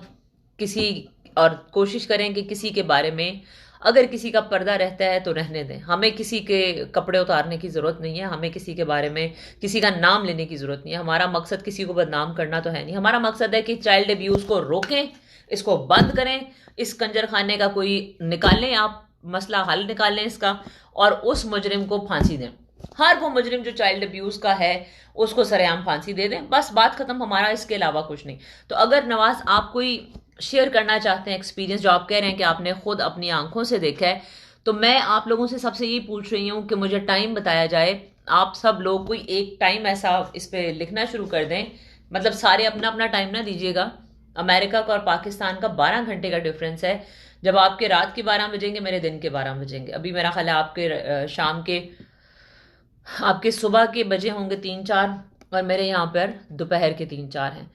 اور کوشش کریں کہ کسی کے بارے میں، اگر کسی کا پردہ رہتا ہے تو رہنے دیں. ہمیں کسی کے کپڑے اتارنے کی ضرورت نہیں ہے، ہمیں کسی کے بارے میں کسی کا نام لینے کی ضرورت نہیں ہے. ہمارا مقصد کسی کو بدنام کرنا تو ہے نہیں. ہمارا مقصد ہے کہ چائلڈ ابیوز کو روکیں، اس کو بند کریں، اس کنجر خانے کا کوئی نکالیں، آپ مسئلہ حل نکالیں اس کا، اور اس مجرم کو پھانسی دیں. ہر وہ مجرم جو چائلڈ ابیوز کا ہے اس کو سرے عام پھانسی دے دیں، بس بات ختم. ہمارا اس کے علاوہ کچھ نہیں. تو اگر نواز آپ کوئی شیئر کرنا چاہتے ہیں ایکسپیرینس جو آپ کہہ رہے ہیں کہ آپ نے خود اپنی آنکھوں سے دیکھا ہے، تو میں آپ لوگوں سے سب سے یہی پوچھ رہی ہوں کہ مجھے ٹائم بتایا جائے آپ سب لوگ کوئی ایک ٹائم ایسا اس پہ لکھنا شروع کر دیں، مطلب سارے اپنا اپنا ٹائم نہ دیجیے گا. امریکہ کا اور پاکستان کا 12 گھنٹے کا ڈفرینس ہے. جب آپ کے رات کے 12 بجیں گے میرے دن کے 12 بجیں گے. ابھی میرا خیال ہے آپ کے شام کے، آپ کے صبح کے بجے ہوں گے 3 4، اور میرے یہاں پر دوپہر کے 3 4 ہیں.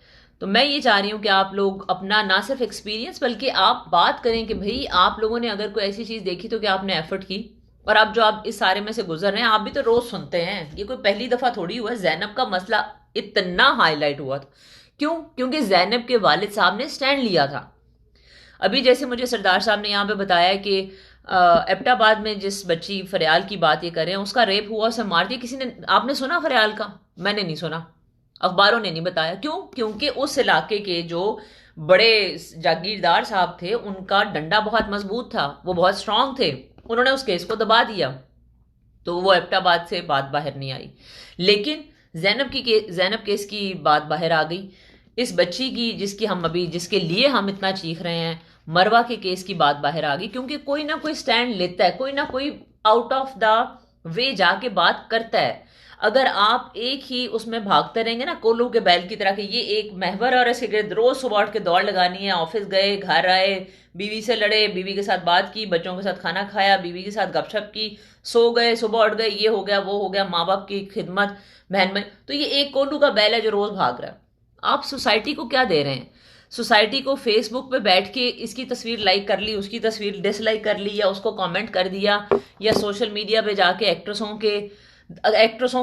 تو میں یہ چاہ رہی ہوں کہ آپ لوگ اپنا نہ صرف ایکسپیرینس بلکہ آپ بات کریں کہ بھئی آپ لوگوں نے اگر کوئی ایسی چیز دیکھی تو کہ آپ نے ایفرٹ کی. اور اب جو آپ اس سارے میں سے گزر رہے ہیں، آپ بھی تو روز سنتے ہیں، یہ کوئی پہلی دفعہ تھوڑی ہوا ہے. زینب کا مسئلہ اتنا ہائی لائٹ ہوا تھا، کیوں؟ کیونکہ زینب کے والد صاحب نے سٹینڈ لیا تھا. ابھی جیسے مجھے سردار صاحب نے یہاں پہ بتایا کہ ایبٹ آباد میں جس بچی فریال کی بات یہ کر رہے ہیں، اس کا ریپ ہوا، اسے مار دیا کسی نے. آپ نے سنا فریال کا؟ میں نے نہیں سنا، اخباروں نے نہیں بتایا. کیوں؟ کیونکہ اس علاقے کے جو بڑے جاگیردار صاحب تھے ان کا ڈنڈا بہت مضبوط تھا، وہ بہت اسٹرانگ تھے، انہوں نے اس کیس کو دبا دیا، تو وہ ایبٹ آباد سے بات باہر نہیں آئی. لیکن زینب کیس کی بات باہر آ گئی. اس بچی کی جس کے لیے ہم اتنا چیخ رہے ہیں، مروہ کے کیس کی بات باہر آ گئی. کیونکہ کوئی نہ کوئی سٹینڈ لیتا ہے، کوئی نہ کوئی آؤٹ آف دا وے جا کے بات کرتا ہے. اگر آپ ایک ہی اس میں بھاگتے رہیں گے نا، کولو کے بیل کی طرح، کہ یہ ایک محور اور اس کے گرد روز صبح اٹھ کے دوڑ لگانی ہے، آفس گئے، گھر آئے، بیوی سے لڑے، بیوی کے ساتھ بات کی، بچوں کے ساتھ کھانا کھایا، بیوی کے ساتھ گپ شپ کی، سو گئے، صبح اٹھ گئے، یہ ہو گیا وہ ہو گیا، ماں باپ کی خدمت، بہن بھائی، تو یہ ایک کولو کا بیل ہے جو روز بھاگ رہا ہے. آپ سوسائٹی کو کیا دے رہے ہیں؟ سوسائٹی کو فیس بک پہ بیٹھ کے اس کی تصویر لائک کر لی، اس کی تصویر ڈس لائک کر لی، یا اس کو کامنٹ کر دیا، یا سوشل میڈیا پہ جا کے ایکٹرسوں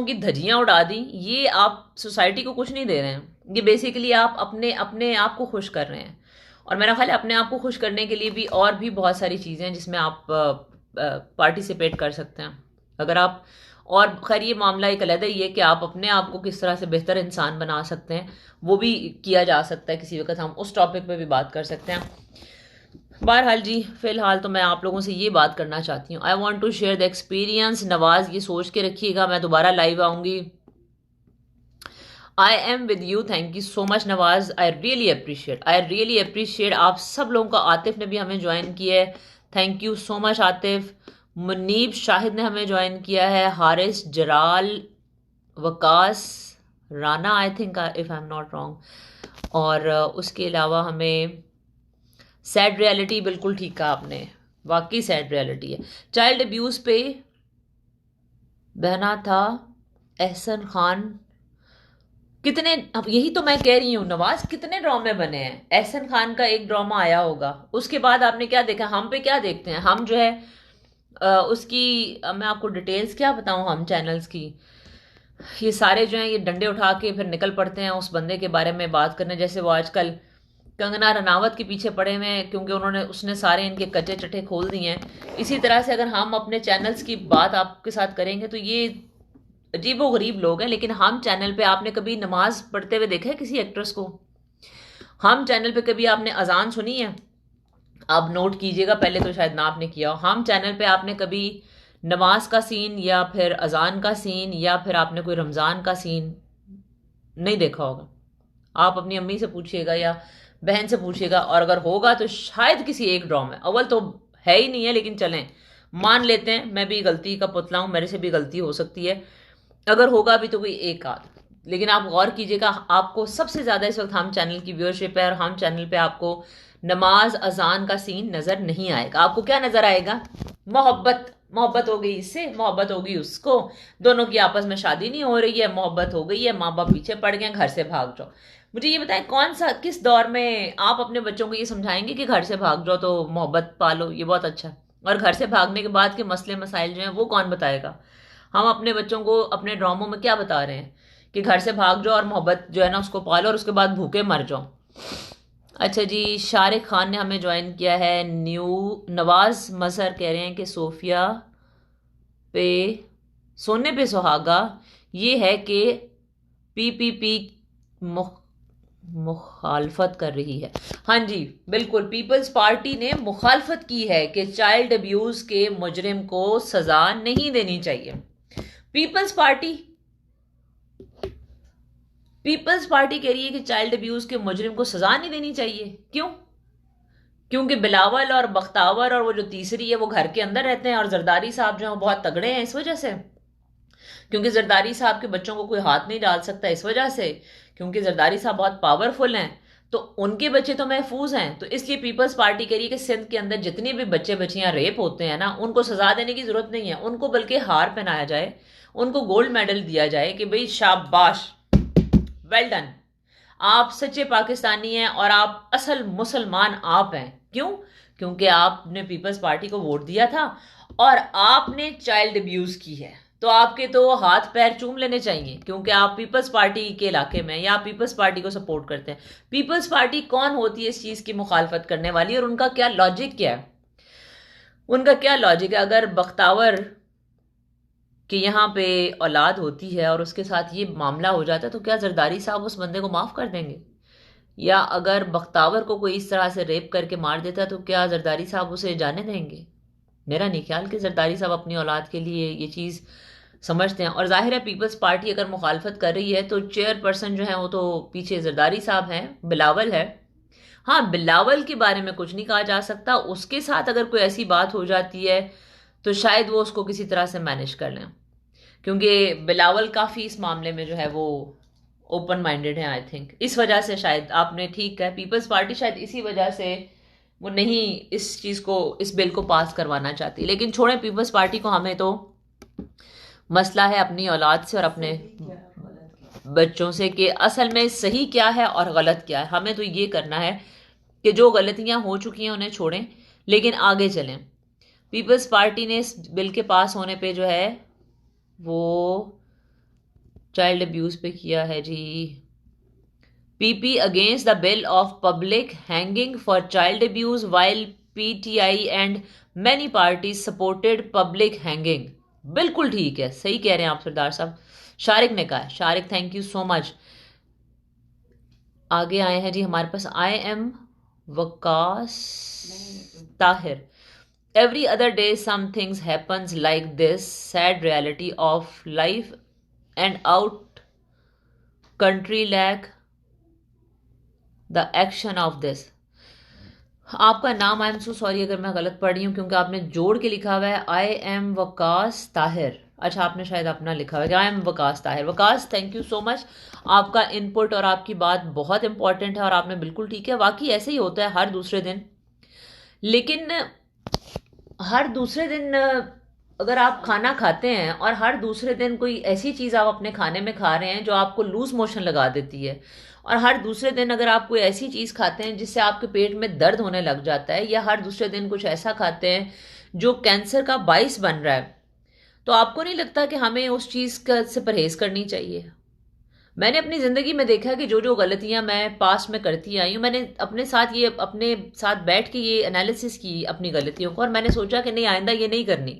کی دھجیاں اڑا دیں. یہ آپ سوسائٹی کو کچھ نہیں دے رہے ہیں، یہ بیسیکلی آپ اپنے آپ کو خوش کر رہے ہیں. اور میرا خیال ہے اپنے آپ کو خوش کرنے کے لیے بھی اور بھی بہت ساری چیزیں ہیں جس میں آپ پارٹیسپیٹ کر سکتے ہیں. اگر آپ، اور خیر یہ معاملہ ایک علیحدہ یہ ہے کہ آپ اپنے آپ کو کس طرح سے بہتر انسان بنا سکتے ہیں، وہ بھی کیا جا سکتا ہے. کسی وقت ہم اس ٹاپک پہ بھی بات کر سکتے ہیں. بہرحال جی، فی الحال تو میں آپ لوگوں سے یہ بات کرنا چاہتی ہوں، I want to share the experience. Nawaz یہ سوچ کے رکھیے گا میں دوبارہ لائیو آؤں گی. I am with you. Thank you so much Nawaz. I really appreciate آپ سب لوگوں کا. عاطف نے بھی ہمیں جوائن کیا ہے، thank you so much Atif. Muneeb Shahid نے ہمیں جوائن کیا ہے، Haris Jarral, Vikas Rana, I think if I am not wrong. اور اس کے علاوہ ہمیں سیڈ ریالٹی، بالکل ٹھیک کہا آپ نے، واقعی سیڈ ریالٹی ہے. چائلڈ ابیوز پہ بہنا تھا احسن خان. کتنے، یہی تو میں کہہ رہی ہوں نواز، کتنے ڈرامے بنے ہیں. احسن خان کا ایک ڈرامہ آیا ہوگا، اس کے بعد آپ نے کیا دیکھا؟ ہم پہ کیا دیکھتے ہیں ہم؟ جو ہے اس کی میں آپ کو ڈیٹیلز کیا بتاؤں ہم چینلز کی. یہ سارے جو ہیں یہ ڈنڈے اٹھا کے پھر نکل پڑتے ہیں اس بندے کے بارے میں بات کرنے. جیسے وہ آج کل کنگنا رناوت کے پیچھے پڑے ہوئے ہیں کیونکہ اس نے سارے ان کے کچے چٹھے کھول دیے ہیں. اسی طرح سے اگر ہم اپنے چینلز کی بات آپ کے ساتھ کریں گے تو یہ عجیب و غریب لوگ ہیں. لیکن ہم چینل پہ آپ نے کبھی نماز پڑھتے ہوئے دیکھا ہے کسی ایکٹرس کو؟ ہم چینل پہ کبھی آپ نے اذان سنی ہے؟ آپ نوٹ کیجئے گا، پہلے تو شاید نہ آپ نے کیا ہو. ہم چینل پہ آپ نے کبھی نماز کا سین یا پھر اذان کا سین یا پھر آپ نے کوئی رمضان کا سین نہیں دیکھا ہوگا. آپ اپنی امی سے پوچھئے گا یا بہن سے پوچھئے گا، اور اگر ہوگا تو شاید کسی ایک ڈرامے. اول تو ہے ہی نہیں ہے، لیکن چلیں مان لیتے ہیں، میں بھی غلطی کا پتلا ہوں، میرے سے بھی غلطی ہو سکتی ہے. اگر ہوگا بھی تو کوئی ایک آدھ. لیکن آپ غور کیجئے گا، آپ کو سب سے زیادہ اس وقت ہم چینل کی ویورشپ ہے، اور ہم چینل پہ آپ کو نماز اذان کا سین نظر نہیں آئے گا. آپ کو کیا نظر آئے گا؟ محبت ہو گئی اس سے، محبت ہو گئی اس کو، دونوں کی آپس میں شادی نہیں ہو رہی ہے، محبت ہو گئی ہے، ماں باپ پیچھے پڑ گئے، گھر سے بھاگ جاؤ. مجھے یہ بتائیں کس دور میں آپ اپنے بچوں کو یہ سمجھائیں گے کہ گھر سے بھاگ جاؤ تو محبت پالو، یہ بہت اچھا ہے. اور گھر سے بھاگنے کے بعد کے مسئلے مسائل جو ہیں وہ کون بتائے گا؟ ہم اپنے بچوں کو اپنے ڈراموں میں کیا بتا رہے ہیں کہ گھر سے بھاگ جاؤ اور محبت جو ہے نا اس کو پالو، اور اس کے بعد بھوکے مر جاؤ. اچھا جی، شارق خان نے ہمیں جوائن کیا ہے. نواز مظہر کہہ رہے ہیں کہ سونے پہ سہاگا یہ ہے کہ پی مخالفت کر رہی ہے. ہاں جی بالکل، پیپلز پارٹی نے مخالفت کی ہے کہ چائلڈ ابیوز کے مجرم کو سزا نہیں دینی چاہیے. پیپلز پارٹی کہہ رہی ہے کہ چائلڈ ابیوز کے مجرم کو سزا نہیں دینی چاہیے. کیوں؟ کیونکہ بلاول اور بختاور اور وہ جو تیسری ہے وہ گھر کے اندر رہتے ہیں، اور زرداری صاحب جو ہیں وہ بہت تگڑے ہیں اس وجہ سے. کیونکہ زرداری صاحب کے بچوں کو کوئی ہاتھ نہیں ڈال سکتا اس وجہ سے کیونکہ زرداری صاحب بہت پاورفل ہیں، تو ان کے بچے تو محفوظ ہیں. تو اس لیے پیپلز پارٹی کہہ رہی ہے کہ سندھ کے اندر جتنے بھی بچے بچیاں ریپ ہوتے ہیں نا، ان کو سزا دینے کی ضرورت نہیں ہے، ان کو بلکہ ہار پہنایا جائے، ان کو گولڈ میڈل دیا جائے کہ بھئی شاباش، ویل ڈن، آپ سچے پاکستانی ہیں اور آپ اصل مسلمان آپ ہیں. کیوں؟ کیونکہ آپ نے پیپلز پارٹی کو ووٹ دیا تھا اور آپ نے چائلڈ ابیوز کی ہے، تو آپ کے تو ہاتھ پیر چوم لینے چاہیے کیونکہ آپ پیپلز پارٹی کے علاقے میں یا آپ پیپلز پارٹی کو سپورٹ کرتے ہیں. پیپلز پارٹی کون ہوتی ہے اس چیز کی مخالفت کرنے والی، اور ان کا کیا لاجک کیا ہے؟ ان کا کیا لاجک ہے؟ اگر بختاور کہ یہاں پہ اولاد ہوتی ہے اور اس کے ساتھ یہ معاملہ ہو جاتا ہے تو کیا زرداری صاحب اس بندے کو معاف کر دیں گے؟ یا اگر بختاور کو کوئی اس طرح سے ریپ کر کے مار دیتا ہے تو کیا زرداری صاحب اسے جانے دیں گے؟ میرا نہیں خیال کہ زرداری صاحب اپنی اولاد کے لیے یہ چیز سمجھتے ہیں. اور ظاہر ہے پیپلز پارٹی اگر مخالفت کر رہی ہے تو چیئر پرسن جو ہیں وہ تو پیچھے زرداری صاحب ہیں، بلاول ہے. ہاں، بلاول کے بارے میں کچھ نہیں کہا جا سکتا، اس کے ساتھ اگر کوئی ایسی بات ہو جاتی ہے تو شاید وہ اس کو کسی طرح سے مینیج کر لیں، کیونکہ بلاول کافی اس معاملے میں جو ہے وہ اوپن مائنڈیڈ ہیں. آئی تھنک اس وجہ سے شاید آپ نے ٹھیک کہا، پیپلز پارٹی شاید اسی وجہ سے وہ نہیں اس چیز کو، اس بل کو پاس کروانا چاہتی. لیکن چھوڑیں پیپلز پارٹی کو، ہمیں تو مسئلہ ہے اپنی اولاد سے اور اپنے بچوں سے کہ اصل میں صحیح کیا ہے اور غلط کیا ہے. ہمیں تو یہ کرنا ہے کہ جو غلطیاں ہو چکی ہیں انہیں چھوڑیں لیکن آگے چلیں. پیپلز پارٹی نے اس بل کے پاس ہونے پہ جو ہے وہ چائلڈ ابیوز پہ کیا ہے جی. P P against the bill of public hanging for child abuse while P T I and many parties supported public hanging. بالکل ٹھیک ہے، صحیح کہہ رہے ہیں آپ سردار صاحب. شارق نے کہا ہے، Shariq thank you so much. آگے آئے ہیں جی ہمارے پاس I am Vikas Tahir. Every other day some things happens like this sad reality of life and out country lack the action of this. آپ کا نام آئی ایم سو سوری اگر میں غلط پڑھ رہی ہوں کیونکہ آپ نے جوڑ کے لکھا ہوا ہے آئی ایم وکاس طاہر. اچھا آپ نے شاید اپنا لکھا ہوا ہے I am Vikas Tahir. Vikas thank you so much, آپ کا ان پٹ اور آپ کی بات بہت امپورٹنٹ ہے اور آپ نے بالکل ٹھیک ہے. واقعی ایسے ہی ہوتا ہے ہر دوسرے دن، لیکن ہر دوسرے دن اگر آپ کھانا کھاتے ہیں اور ہر دوسرے دن کوئی ایسی چیز آپ اپنے کھانے میں کھا رہے ہیں جو آپ کو لوز موشن لگا دیتی ہے، اور ہر دوسرے دن اگر آپ کوئی ایسی چیز کھاتے ہیں جس سے آپ کے پیٹ میں درد ہونے لگ جاتا ہے، یا ہر دوسرے دن کچھ ایسا کھاتے ہیں جو کینسر کا باعث بن رہا ہے، تو آپ کو نہیں لگتا کہ ہمیں اس چیز سے پرہیز کرنی چاہیے؟ میں نے اپنی زندگی میں دیکھا کہ جو غلطیاں میں پاسٹ میں کرتی آئی ہوں، میں نے اپنے ساتھ بیٹھ کے یہ انالیسس کی اپنی غلطیوں کو، اور میں نے سوچا کہ نہیں، آئندہ یہ نہیں کرنی،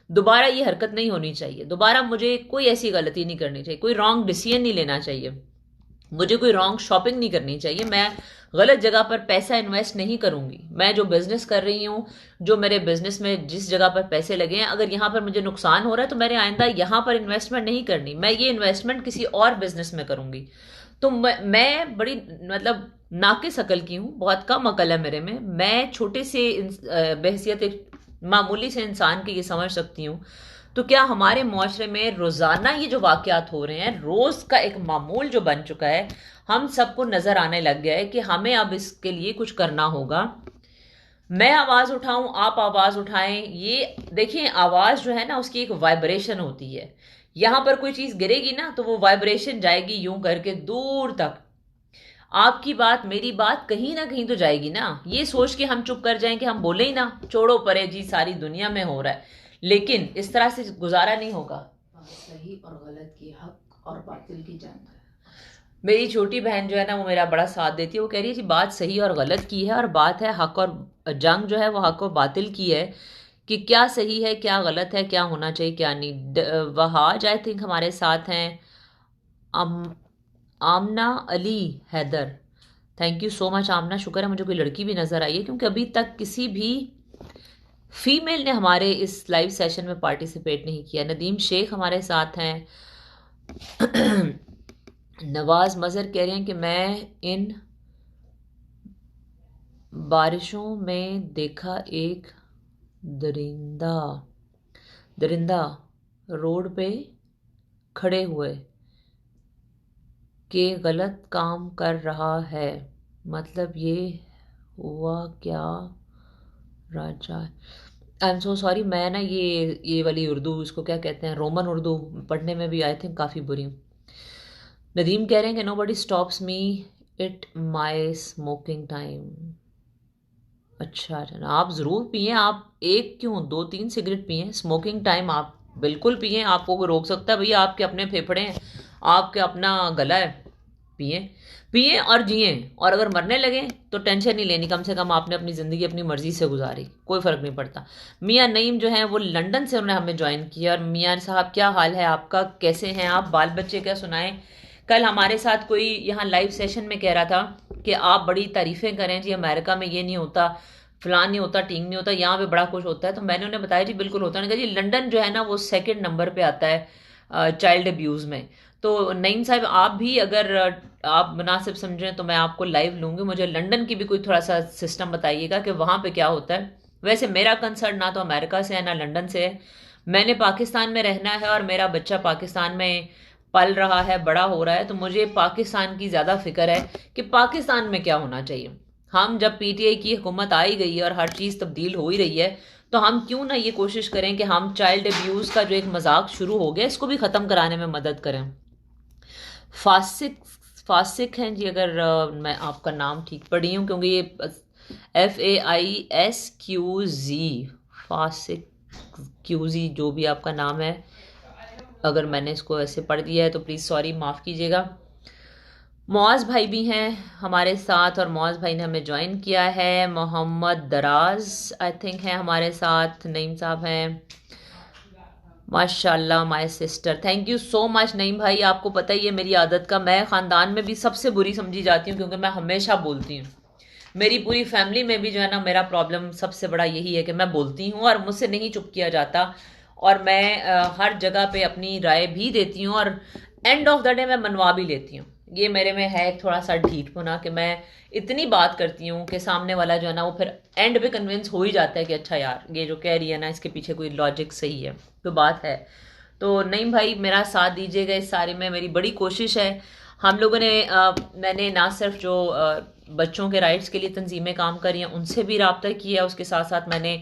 دوبارہ یہ حرکت نہیں ہونی چاہیے، دوبارہ مجھے کوئی ایسی غلطی نہیں کرنی چاہیے، کوئی رانگ ڈیسیژن نہیں لینا چاہیے، مجھے کوئی رانگ شاپنگ نہیں کرنی چاہیے، میں غلط جگہ پر پیسہ انویسٹ نہیں کروں گی. میں جو بزنس کر رہی ہوں، جو میرے بزنس میں جس جگہ پر پیسے لگے ہیں، اگر یہاں پر مجھے نقصان ہو رہا ہے تو میرے آئندہ یہاں پر انویسٹمنٹ نہیں کرنی، میں یہ انویسٹمنٹ کسی اور بزنس میں کروں گی. تو میں بڑی ناقص عقل کی ہوں، بہت کم عقل ہے میرے میں چھوٹے سے بحیثیت ایک معمولی سے انسان کی یہ سمجھ سکتی ہوں. تو کیا ہمارے معاشرے میں روزانہ یہ جو واقعات ہو رہے ہیں، روز کا ایک معمول جو بن چکا ہے، ہم سب کو نظر آنے لگ گیا ہے کہ ہمیں اب اس کے لیے کچھ کرنا ہوگا. میں آواز اٹھاؤں، آپ آواز اٹھائیں. یہ دیکھیں آواز جو ہے نا اس کی ایک وائبریشن ہوتی ہے، یہاں پر کوئی چیز گرے گی نا تو وہ وائبریشن جائے گی یوں کر کے دور تک. آپ کی بات میری بات کہیں نہ کہیں تو جائے گی نا. یہ سوچ کے ہم چپ کر جائیں کہ ہم بولے ہی نا، چھوڑو پرے جی ساری دنیا میں ہو رہا ہے، لیکن اس طرح سے گزارا نہیں ہوگا. صحیح اور غلط کی، حق اور باطل کی جنگ ہے. میری چھوٹی بہن جو ہے نا وہ میرا بڑا ساتھ دیتی ہے، وہ کہہ رہی ہے جی بات صحیح اور غلط کی ہے، اور بات ہے حق اور جنگ جو ہے وہ حق اور باطل کی ہے، کہ کیا صحیح ہے کیا غلط ہے، کیا ہونا چاہیے کیا نہیں. وہاج آئی تھنک ہمارے ساتھ ہیں، آمنہ علی حیدر. تھینک یو سو مچ آمنہ. شکر ہے مجھے کوئی لڑکی بھی نظر آئی ہے کیونکہ ابھی تک کسی بھی فیمیل نے ہمارے اس لائیو سیشن میں پارٹیسپیٹ نہیں کیا. ندیم شیخ ہمارے ساتھ ہیں. نواز مظہر کہہ رہے ہیں کہ میں ان بارشوں میں دیکھا ایک درندہ روڈ پہ کھڑے ہوئے کہ غلط کام کر رہا ہے، مطلب یہ ہوا کیا راجا؟ آئی ایم سو سوری، میں نا یہ والی اردو، اس کو کیا کہتے ہیں، رومن اردو پڑھنے میں بھی آئی تھنک کافی بری ہوں۔ ندیم کہہ رہے ہیں کہ nobody stops me at my smoking time. اچھا آپ ضرور پئیں، آپ ایک کیوں 2-3 سگریٹ پئیں، اسموکنگ ٹائم آپ بالکل پئیں، آپ کو کوئی روک سکتا ہے؟ بھیا آپ کے اپنے پھیپھڑے ہیں، آپ کے اپنا گلا ہے، پئیں پئیں اور جئیں، اور اگر مرنے لگیں تو ٹینشن نہیں لینی، کم سے کم آپ نے اپنی زندگی اپنی مرضی سے گزاری، کوئی فرق نہیں پڑتا۔ میاں نعیم جو ہیں وہ لندن سے انہوں نے ہمیں جوائن کیا، اور میاں صاحب کیا حال ہے آپ کا، کیسے ہیں آپ، بال بچے کیا سنائیں؟ کل ہمارے ساتھ کوئی یہاں لائیو سیشن میں کہہ رہا تھا کہ آپ بڑی تعریفیں کریں جی، امریکہ میں یہ نہیں ہوتا، فلان نہیں ہوتا، ٹینگ نہیں ہوتا، یہاں پہ بڑا کچھ ہوتا ہے۔ تو میں نے انہیں بتایا جی بالکل ہوتا ہے، کہ جی لنڈن جو ہے نا وہ 2nd نمبر پہ آتا ہے چائلڈ ابیوز میں۔ تو نعیم صاحب آپ بھی اگر آپ مناسب سمجھیں تو میں آپ کو لائیو لوں گی، مجھے لنڈن کی بھی کوئی تھوڑا سا سسٹم بتائیے گا کہ وہاں پہ کیا ہوتا ہے۔ ویسے میرا کنسرن نہ تو امریکہ سے ہے نہ لنڈن سے ہے، میں نے پاکستان میں رہنا ہے اور میرا بچہ پاکستان میں پل رہا ہے، بڑا ہو رہا ہے، تو مجھے پاکستان کی زیادہ فکر ہے کہ پاکستان میں کیا ہونا چاہیے۔ ہم جب پی ٹی آئی کی حکومت آئی گئی ہے اور ہر چیز تبدیل ہو ہی رہی ہے، تو ہم کیوں نہ یہ کوشش کریں کہ ہم چائلڈ ابیوز کا جو ایک مذاق شروع ہو گیا اس کو بھی ختم کرانے میں مدد کریں۔ فاسق ہیں جی، اگر میں آپ کا نام ٹھیک پڑھی ہوں، کیونکہ یہ FAISQZ، FASQ جو بھی آپ کا نام ہے، اگر میں نے اس کو ایسے پڑھ دیا ہے تو پلیز سوری، معاف کیجیے گا۔ معاذ بھائی بھی ہیں ہمارے ساتھ، اور معاذ بھائی نے ہمیں جوائن کیا ہے۔ محمد دراز آئی تھنک ہیں ہمارے ساتھ، نعیم صاحب ہیں، ماشاء اللہ my sister, thank you so much Naeem بھائی۔ آپ کو پتہ ہی ہے میری عادت کا، میں خاندان میں بھی سب سے بری سمجھی جاتی ہوں کیونکہ میں ہمیشہ بولتی ہوں، میری پوری فیملی میں بھی جو ہے نا میرا پرابلم سب سے بڑا یہی ہے کہ میں بولتی ہوں اور مجھ سے نہیں چپ کیا جاتا، اور میں ہر جگہ پہ اپنی رائے بھی دیتی ہوں، اور اینڈ آف دا ڈے میں منوا بھی لیتی ہوں۔ یہ میرے میں ہے ایک تھوڑا سا ڈھیٹ پنا کہ میں اتنی بات کرتی ہوں کہ سامنے والا جو ہے نا وہ پھر اینڈ پہ کنونس ہو ہی جاتا ہے کہ اچھا یار یہ جو کہہ رہی ہے نا اس کے پیچھے کوئی لاجک صحیح ہے، تو بات ہے۔ تو نعیم بھائی میرا ساتھ دیجیے گا اس سارے میں، میری بڑی کوشش ہے۔ ہم لوگوں نے میں نے نہ صرف جو بچوں کے رائٹس کے لیے تنظیمیں کام کری ہیں ان سے بھی رابطہ کیا، اس کے ساتھ ساتھ میں نے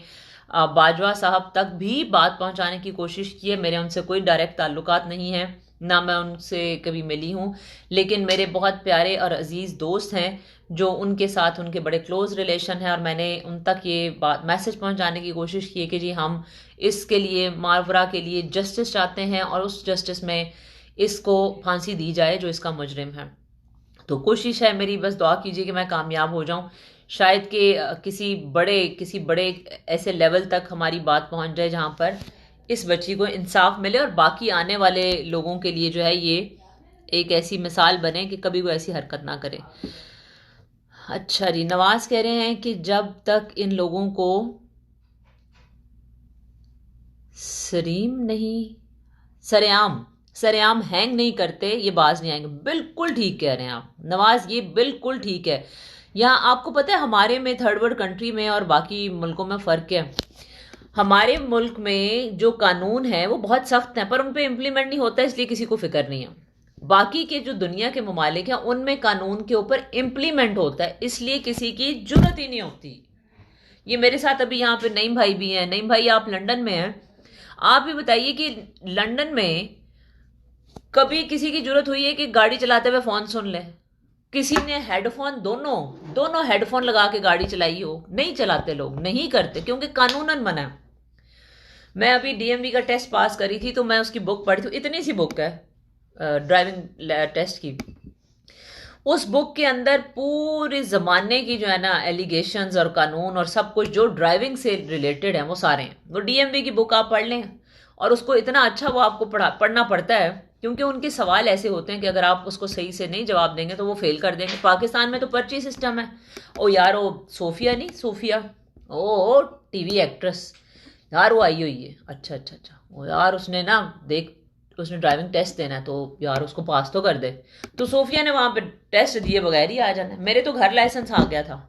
باجوہ صاحب تک بھی بات پہنچانے کی کوشش کی ہے۔ میرے ان سے کوئی ڈائریکٹ تعلقات نہیں ہیں، نہ میں ان سے کبھی ملی ہوں، لیکن میرے بہت پیارے اور عزیز دوست ہیں جو ان کے ساتھ ان کے بڑے کلوز ریلیشن ہیں، اور میں نے ان تک یہ بات میسج پہنچانے کی کوشش کی ہے کہ جی ہم اس کے لیے ماورا کے لیے جسٹس چاہتے ہیں، اور اس جسٹس میں اس کو پھانسی دی جائے جو اس کا مجرم ہے۔ تو کوشش ہے میری، بس دعا کیجیے کہ میں کامیاب ہو جاؤں، شاید کہ کسی بڑے ایسے لیول تک ہماری بات پہنچ جائے جہاں پر اس بچی کو انصاف ملے، اور باقی آنے والے لوگوں کے لیے جو ہے یہ ایک ایسی مثال بنے کہ کبھی کوئی ایسی حرکت نہ کرے۔ اچھا جی، نواز کہہ رہے ہیں کہ جب تک ان لوگوں کو سرعام ہینگ نہیں کرتے یہ باز نہیں آئیں گے۔ بالکل ٹھیک کہہ رہے ہیں آپ نواز، یہ بالکل ٹھیک ہے۔ یہاں آپ کو پتہ ہے ہمارے میں تھرڈ ورلڈ کنٹری میں اور باقی ملکوں میں فرق ہے۔ ہمارے ملک میں جو قانون ہے وہ بہت سخت ہیں، پر ان پہ امپلیمنٹ نہیں ہوتا، اس لیے کسی کو فکر نہیں ہے۔ باقی کے جو دنیا کے ممالک ہیں ان میں قانون کے اوپر امپلیمنٹ ہوتا ہے، اس لیے کسی کی جرت ہی نہیں ہوتی۔ یہ میرے ساتھ ابھی یہاں پہ نعیم بھائی بھی ہیں۔ نعیم بھائی آپ لنڈن میں ہیں، آپ بھی بتائیے کہ لنڈن میں کبھی کسی کی جرت ہوئی ہے کہ گاڑی چلاتے ہوئے فون سن لے؟ کسی نے ہیڈ فون دونوں ہیڈ فون لگا کے گاڑی چلائی ہو؟ نہیں چلاتے، لوگ نہیں کرتے کیونکہ قانوناً منع ہے۔ میں ابھی DMV کا ٹیسٹ پاس کری تھی تو میں اس کی بک پڑھی تھی، اتنی سی بک ہے ڈرائیونگ ٹیسٹ کی، اس بک کے اندر پورے زمانے کی جو ہے نا ایلیگیشنز اور قانون اور سب کچھ جو ڈرائیونگ سے ریلیٹڈ ہیں وہ سارے ہیں۔ وہ DMV کی بک آپ پڑھ لیں، اور اس کو اتنا اچھا وہ آپ کو پڑھنا پڑتا ہے کیونکہ ان کے سوال ایسے ہوتے ہیں کہ اگر آپ اس کو صحیح سے نہیں جواب دیں گے تو وہ فیل کر دیں گے۔ پاکستان میں تو پرچی سسٹم ہے۔ او یار وہ صوفیہ ٹی وی ایکٹریس یار، وہ آئی ہوئی ہے، اچھا وہ یار اس نے نا اس نے ڈرائیونگ ٹیسٹ دینا ہے تو یار اس کو پاس تو کر دے، تو صوفیہ نے وہاں پہ ٹیسٹ دیے بغیر ہی آ جانا ہے۔ میرے تو گھر لائسنس آ گیا تھا،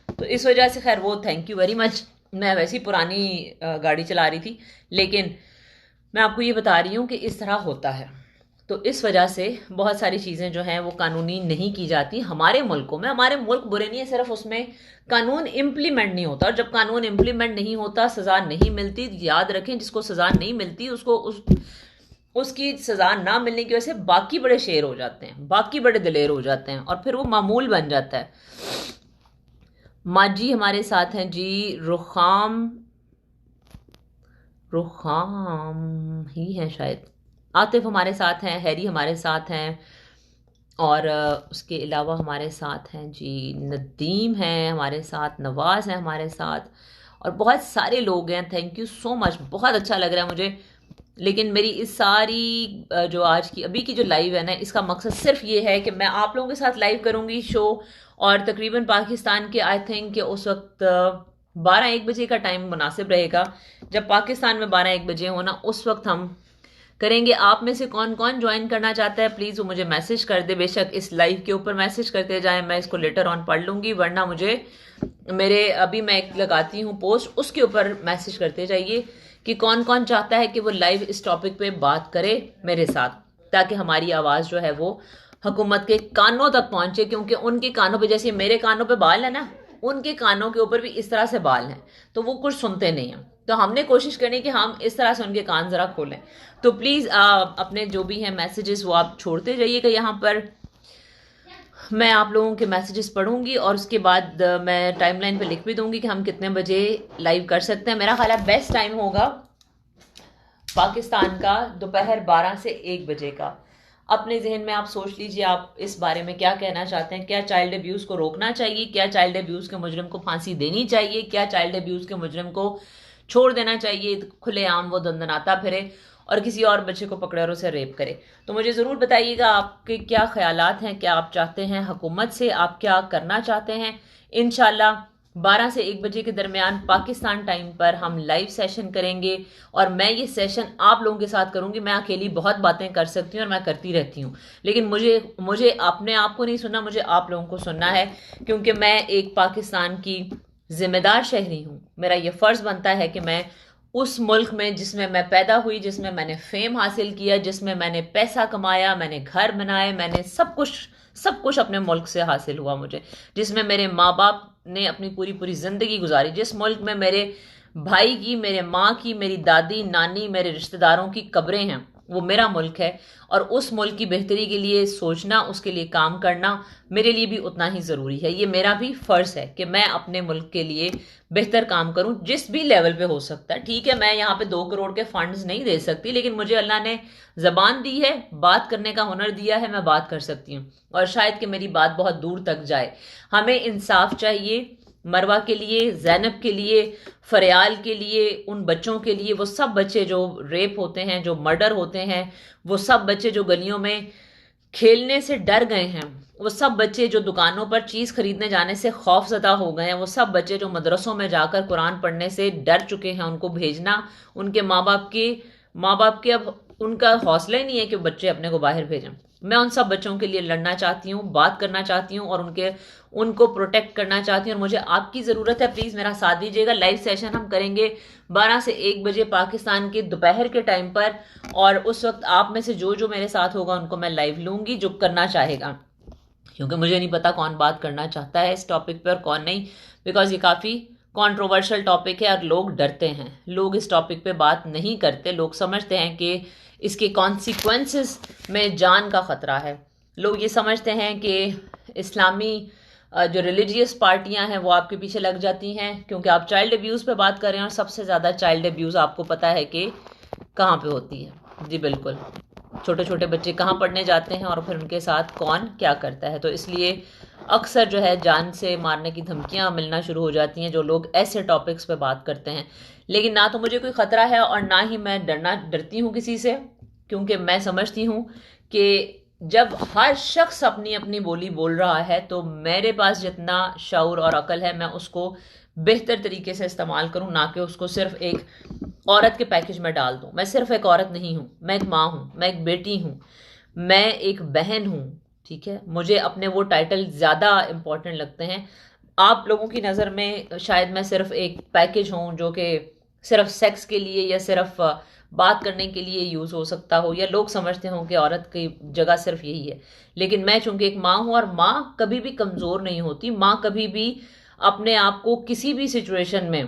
تو اس وجہ سے خیر وہ تھینک یو ویری مچ، میں ویسی پرانی گاڑی چلا رہی تھی، لیکن میں آپ کو یہ بتا رہی ہوں کہ اس طرح ہوتا ہے۔ تو اس وجہ سے بہت ساری چیزیں جو ہیں وہ قانونی نہیں کی جاتی ہمارے ملکوں میں. ہمارے ملک برے نہیں ہیں، صرف اس میں قانون امپلیمنٹ نہیں ہوتا، اور جب قانون امپلیمنٹ نہیں ہوتا، سزا نہیں ملتی. یاد رکھیں، جس کو سزا نہیں ملتی اس کی سزا نہ ملنے کی وجہ سے باقی بڑے شیر ہو جاتے ہیں، باقی بڑے دلیر ہو جاتے ہیں، اور پھر وہ معمول بن جاتا ہے. ماجی ہمارے ساتھ ہیں جی. رخام ہی ہیں شاید. عاطف ہمارے ساتھ ہیں، ہیری ہمارے ساتھ ہیں، اور اس کے علاوہ ہمارے ساتھ ہیں جی ندیم ہیں ہمارے ساتھ، نواز ہیں ہمارے ساتھ، اور بہت سارے لوگ ہیں. تھینک یو سو مچ، بہت اچھا لگ رہا ہے مجھے. لیکن میری اس ساری جو آج کی ابھی کی جو لائیو ہے نا، اس کا مقصد صرف یہ ہے کہ میں آپ لوگوں کے ساتھ لائیو کروں گی شو، اور تقریباً پاکستان کے آئی تھنک کہ اس وقت 12-1 بجے کا ٹائم مناسب رہے گا. جب پاکستان میں 12-1 بجے ہونا، اس وقت ہم کریں گے. آپ میں سے کون کون جوائن کرنا چاہتا ہے پلیز وہ مجھے میسج کر دے. بے شک اس لائیو کے اوپر میسج کرتے جائیں، میں اس کو لیٹر آن پڑھ لوں گی، ورنہ مجھے ابھی میں ایک لگاتی ہوں پوسٹ، اس کے اوپر میسج کرتے جائیے کہ کون کون چاہتا ہے کہ وہ لائیو اس ٹاپک پہ بات کرے میرے ساتھ، تاکہ ہماری آواز جو ہے وہ حکومت کے کانوں تک پہنچے. کیونکہ ان کے کانوں پہ جیسے میرے کانوں پہ بال ہے نا، ان کے کانوں کے اوپر بھی اس طرح سے بال ہیں، تو وہ کچھ سنتے نہیں ہیں. تو ہم نے کوشش کرنی کہ ہم اس طرح سے ان کے کان ذرا کھولیں. تو پلیز اپنے جو بھی ہیں میسیجز وہ آپ چھوڑتے جائیے گا یہاں پر. میں آپ لوگوں کے میسیجز پڑھوں گی، اور اس کے بعد میں ٹائم لائن پہ لکھ بھی دوں گی کہ ہم کتنے بجے لائیو کر سکتے ہیں. میرا خیال ہے بیسٹ ٹائم ہوگا پاکستان کا دوپہر 12 سے 1 بجے کا. اپنے ذہن میں آپ سوچ لیجئے آپ اس بارے میں کیا کہنا چاہتے ہیں. کیا چائلڈ ابیوز کو روکنا چاہیے؟ کیا چائلڈ ابیوز کے مجرم کو پھانسی دینی چاہیے؟ کیا چائلڈ ابیوز کے مجرم کو چھوڑ دینا چاہیے، کھلے عام وہ دندناتا پھرے اور کسی اور بچے کو پکڑے اور اسے ریپ کرے؟ تو مجھے ضرور بتائیے گا آپ کے کیا خیالات ہیں، کیا آپ چاہتے ہیں حکومت سے، آپ کیا کرنا چاہتے ہیں. انشاءاللہ 12 سے 1 بجے کے درمیان پاکستان ٹائم پر ہم لائیو سیشن کریں گے، اور میں یہ سیشن آپ لوگوں کے ساتھ کروں گی. میں اکیلی بہت باتیں کر سکتی ہوں اور میں کرتی رہتی ہوں، لیکن مجھے اپنے آپ کو نہیں سننا، مجھے آپ لوگوں کو سننا ہے، کیونکہ میں ایک پاکستان کی ذمہ دار شہری ہوں. میرا یہ فرض بنتا ہے کہ میں اس ملک میں جس میں میں پیدا ہوئی، جس میں میں نے فیم حاصل کیا، جس میں میں نے پیسہ کمایا، میں نے گھر بنائے، میں نے سب کچھ اپنے ملک سے حاصل ہوا مجھے، جس میں میرے ماں باپ نے اپنی پوری زندگی گزاری، جس ملک میں میرے بھائی کی، میرے ماں کی، میری دادی نانی، میرے رشتہ داروں کی قبریں ہیں، وہ میرا ملک ہے. اور اس ملک کی بہتری کے لیے سوچنا، اس کے لیے کام کرنا میرے لیے بھی اتنا ہی ضروری ہے. یہ میرا بھی فرض ہے کہ میں اپنے ملک کے لیے بہتر کام کروں جس بھی لیول پہ ہو سکتا ہے. ٹھیک ہے میں یہاں پہ 2 کروڑ کے فنڈز نہیں دے سکتی، لیکن مجھے اللہ نے زبان دی ہے، بات کرنے کا ہنر دیا ہے، میں بات کر سکتی ہوں، اور شاید کہ میری بات بہت دور تک جائے. ہمیں انصاف چاہیے مروہ کے لیے، زینب کے لیے، فریال کے لیے، ان بچوں کے لیے، وہ سب بچے جو ریپ ہوتے ہیں، جو مرڈر ہوتے ہیں، وہ سب بچے جو گلیوں میں کھیلنے سے ڈر گئے ہیں، وہ سب بچے جو دکانوں پر چیز خریدنے جانے سے خوف زدہ ہو گئے ہیں، وہ سب بچے جو مدرسوں میں جا کر قرآن پڑھنے سے ڈر چکے ہیں، ان کو بھیجنا ان کے ماں باپ کے اب ان کا حوصلہ ہی نہیں ہے کہ بچے اپنے کو باہر بھیجیں. میں ان سب بچوں کے لیے لڑنا چاہتی ہوں، بات کرنا چاہتی ہوں، اور ان کو پروٹیکٹ کرنا چاہتی ہوں، اور مجھے آپ کی ضرورت ہے. پلیز میرا ساتھ دیجیے گا. لائیو سیشن ہم کریں گے 12 سے 1 بجے پاکستان کے دوپہر کے ٹائم پر، اور اس وقت آپ میں سے جو میرے ساتھ ہوگا ان کو میں لائیو لوں گی جو کرنا چاہے گا، کیونکہ مجھے نہیں پتا کون بات کرنا چاہتا ہے اس ٹاپک پہ اور کون نہیں، بیکاز یہ کافی کنٹروورشل ٹاپک ہے اور لوگ ڈرتے ہیں، لوگ اس ٹاپک پہ بات نہیں کرتے، لوگ سمجھتے ہیں کہ اس کے کانسیکوینسز میں جان کا خطرہ ہے. لوگ یہ سمجھتے ہیں کہ اسلامی جو ریلیجیس پارٹیاں ہیں وہ آپ کے پیچھے لگ جاتی ہیں کیونکہ آپ چائلڈ ابیوز پہ بات کر رہے ہیں، اور سب سے زیادہ چائلڈ ابیوز آپ کو پتہ ہے کہ کہاں پہ ہوتی ہے. جی بالکل، چھوٹے بچے کہاں پڑھنے جاتے ہیں اور پھر ان کے ساتھ کون کیا کرتا ہے. تو اس لیے اکثر جو ہے جان سے مارنے کی دھمکیاں ملنا شروع ہو جاتی ہیں جو لوگ ایسے ٹاپکس پہ بات کرتے ہیں. لیکن نہ تو مجھے کوئی خطرہ ہے اور نہ ہی میں ڈرتی ہوں کسی سے، کیونکہ میں سمجھتی ہوں کہ جب ہر شخص اپنی اپنی بولی بول رہا ہے تو میرے پاس جتنا شعور اور عقل ہے میں اس کو بہتر طریقے سے استعمال کروں، نہ کہ اس کو صرف ایک عورت کے پیکج میں ڈال دوں. میں صرف ایک عورت نہیں ہوں، میں ایک ماں ہوں، میں ایک بیٹی ہوں، میں ایک بہن ہوں. ٹھیک ہے، مجھے اپنے وہ ٹائٹل زیادہ امپورٹنٹ لگتے ہیں. آپ لوگوں کی نظر میں شاید میں صرف ایک پیکج ہوں جو کہ صرف سیکس کے لیے یا صرف بات کرنے کے لیے یوز ہو سکتا ہو، یا لوگ سمجھتے ہوں کہ عورت کی جگہ صرف یہی ہے. لیکن میں چونکہ ایک ماں ہوں، اور ماں کبھی بھی کمزور نہیں ہوتی، ماں کبھی بھی اپنے آپ کو کسی بھی سچویشن میں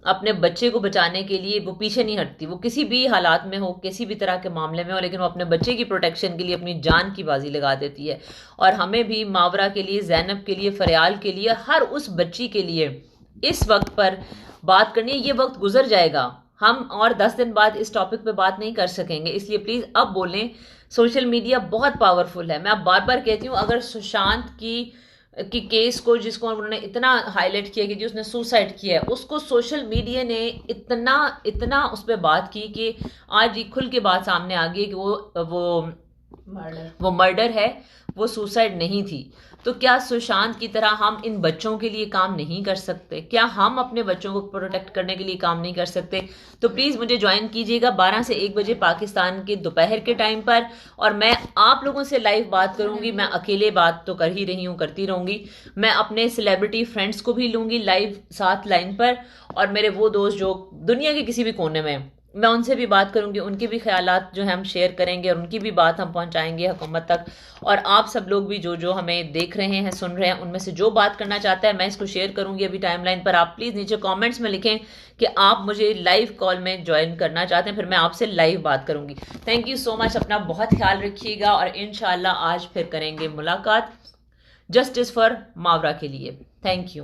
اپنے بچے کو بچانے کے لیے وہ پیچھے نہیں ہٹتی. وہ کسی بھی حالات میں ہو، کسی بھی طرح کے معاملے میں ہو، لیکن وہ اپنے بچے کی پروٹیکشن کے لیے اپنی جان کی بازی لگا دیتی ہے. اور ہمیں بھی ماورا کے لیے، زینب کے لیے، فریال کے لیے، ہر اس بچی کے لیے اس وقت پر بات کرنی ہے. یہ وقت گزر جائے گا، ہم اور 10 دن بعد اس ٹاپک پہ بات نہیں کر سکیں گے، اس لیے پلیز اب بولیں. سوشل میڈیا بہت پاورفل ہے. میں اب بار بار کہتی ہوں، اگر سشانت کی کیس کو، جس کو انہوں نے اتنا ہائی لائٹ کیا کہ جو اس نے سوسائڈ کیا ہے، اس کو سوشل میڈیا نے اتنا اس پہ بات کی کہ آج یہ کھل کے بات سامنے آ گئی کہ وہ مرڈر ہے، وہ سوسائڈ نہیں تھی. تو کیا سشانت کی طرح ہم ان بچوں کے لیے کام نہیں کر سکتے؟ کیا ہم اپنے بچوں کو پروٹیکٹ کرنے کے لیے کام نہیں کر سکتے؟ تو پلیز مجھے جوائن کیجیے گا 12 سے 1 بجے پاکستان کے دوپہر کے ٹائم پر، اور میں آپ لوگوں سے لائیو بات کروں گی. میں اکیلے بات تو کر ہی رہی ہوں، کرتی رہوں گی. میں اپنے سیلیبریٹی فرینڈس کو بھی لوں گی لائیو ساتھ لائن پر، اور میرے وہ دوست جو دنیا کے کسی بھی کونے میں، میں ان سے بھی بات کروں گی. ان کے بھی خیالات جو ہیں ہم شیئر کریں گے، اور ان کی بھی بات ہم پہنچائیں گے حکومت تک. اور آپ سب لوگ بھی جو ہمیں دیکھ رہے ہیں، سن رہے ہیں، ان میں سے جو بات کرنا چاہتا ہے، میں اس کو شیئر کروں گی ابھی ٹائم لائن پر. آپ پلیز نیچے کامنٹس میں لکھیں کہ آپ مجھے لائیو کال میں جوائن کرنا چاہتے ہیں، پھر میں آپ سے لائیو بات کروں گی. تھینک یو سو مچ. اپنا بہت خیال رکھیے گا، اور انشاءاللہ آج پھر کریں گے ملاقات جسٹس فار ماورا کے لیے. Thank you.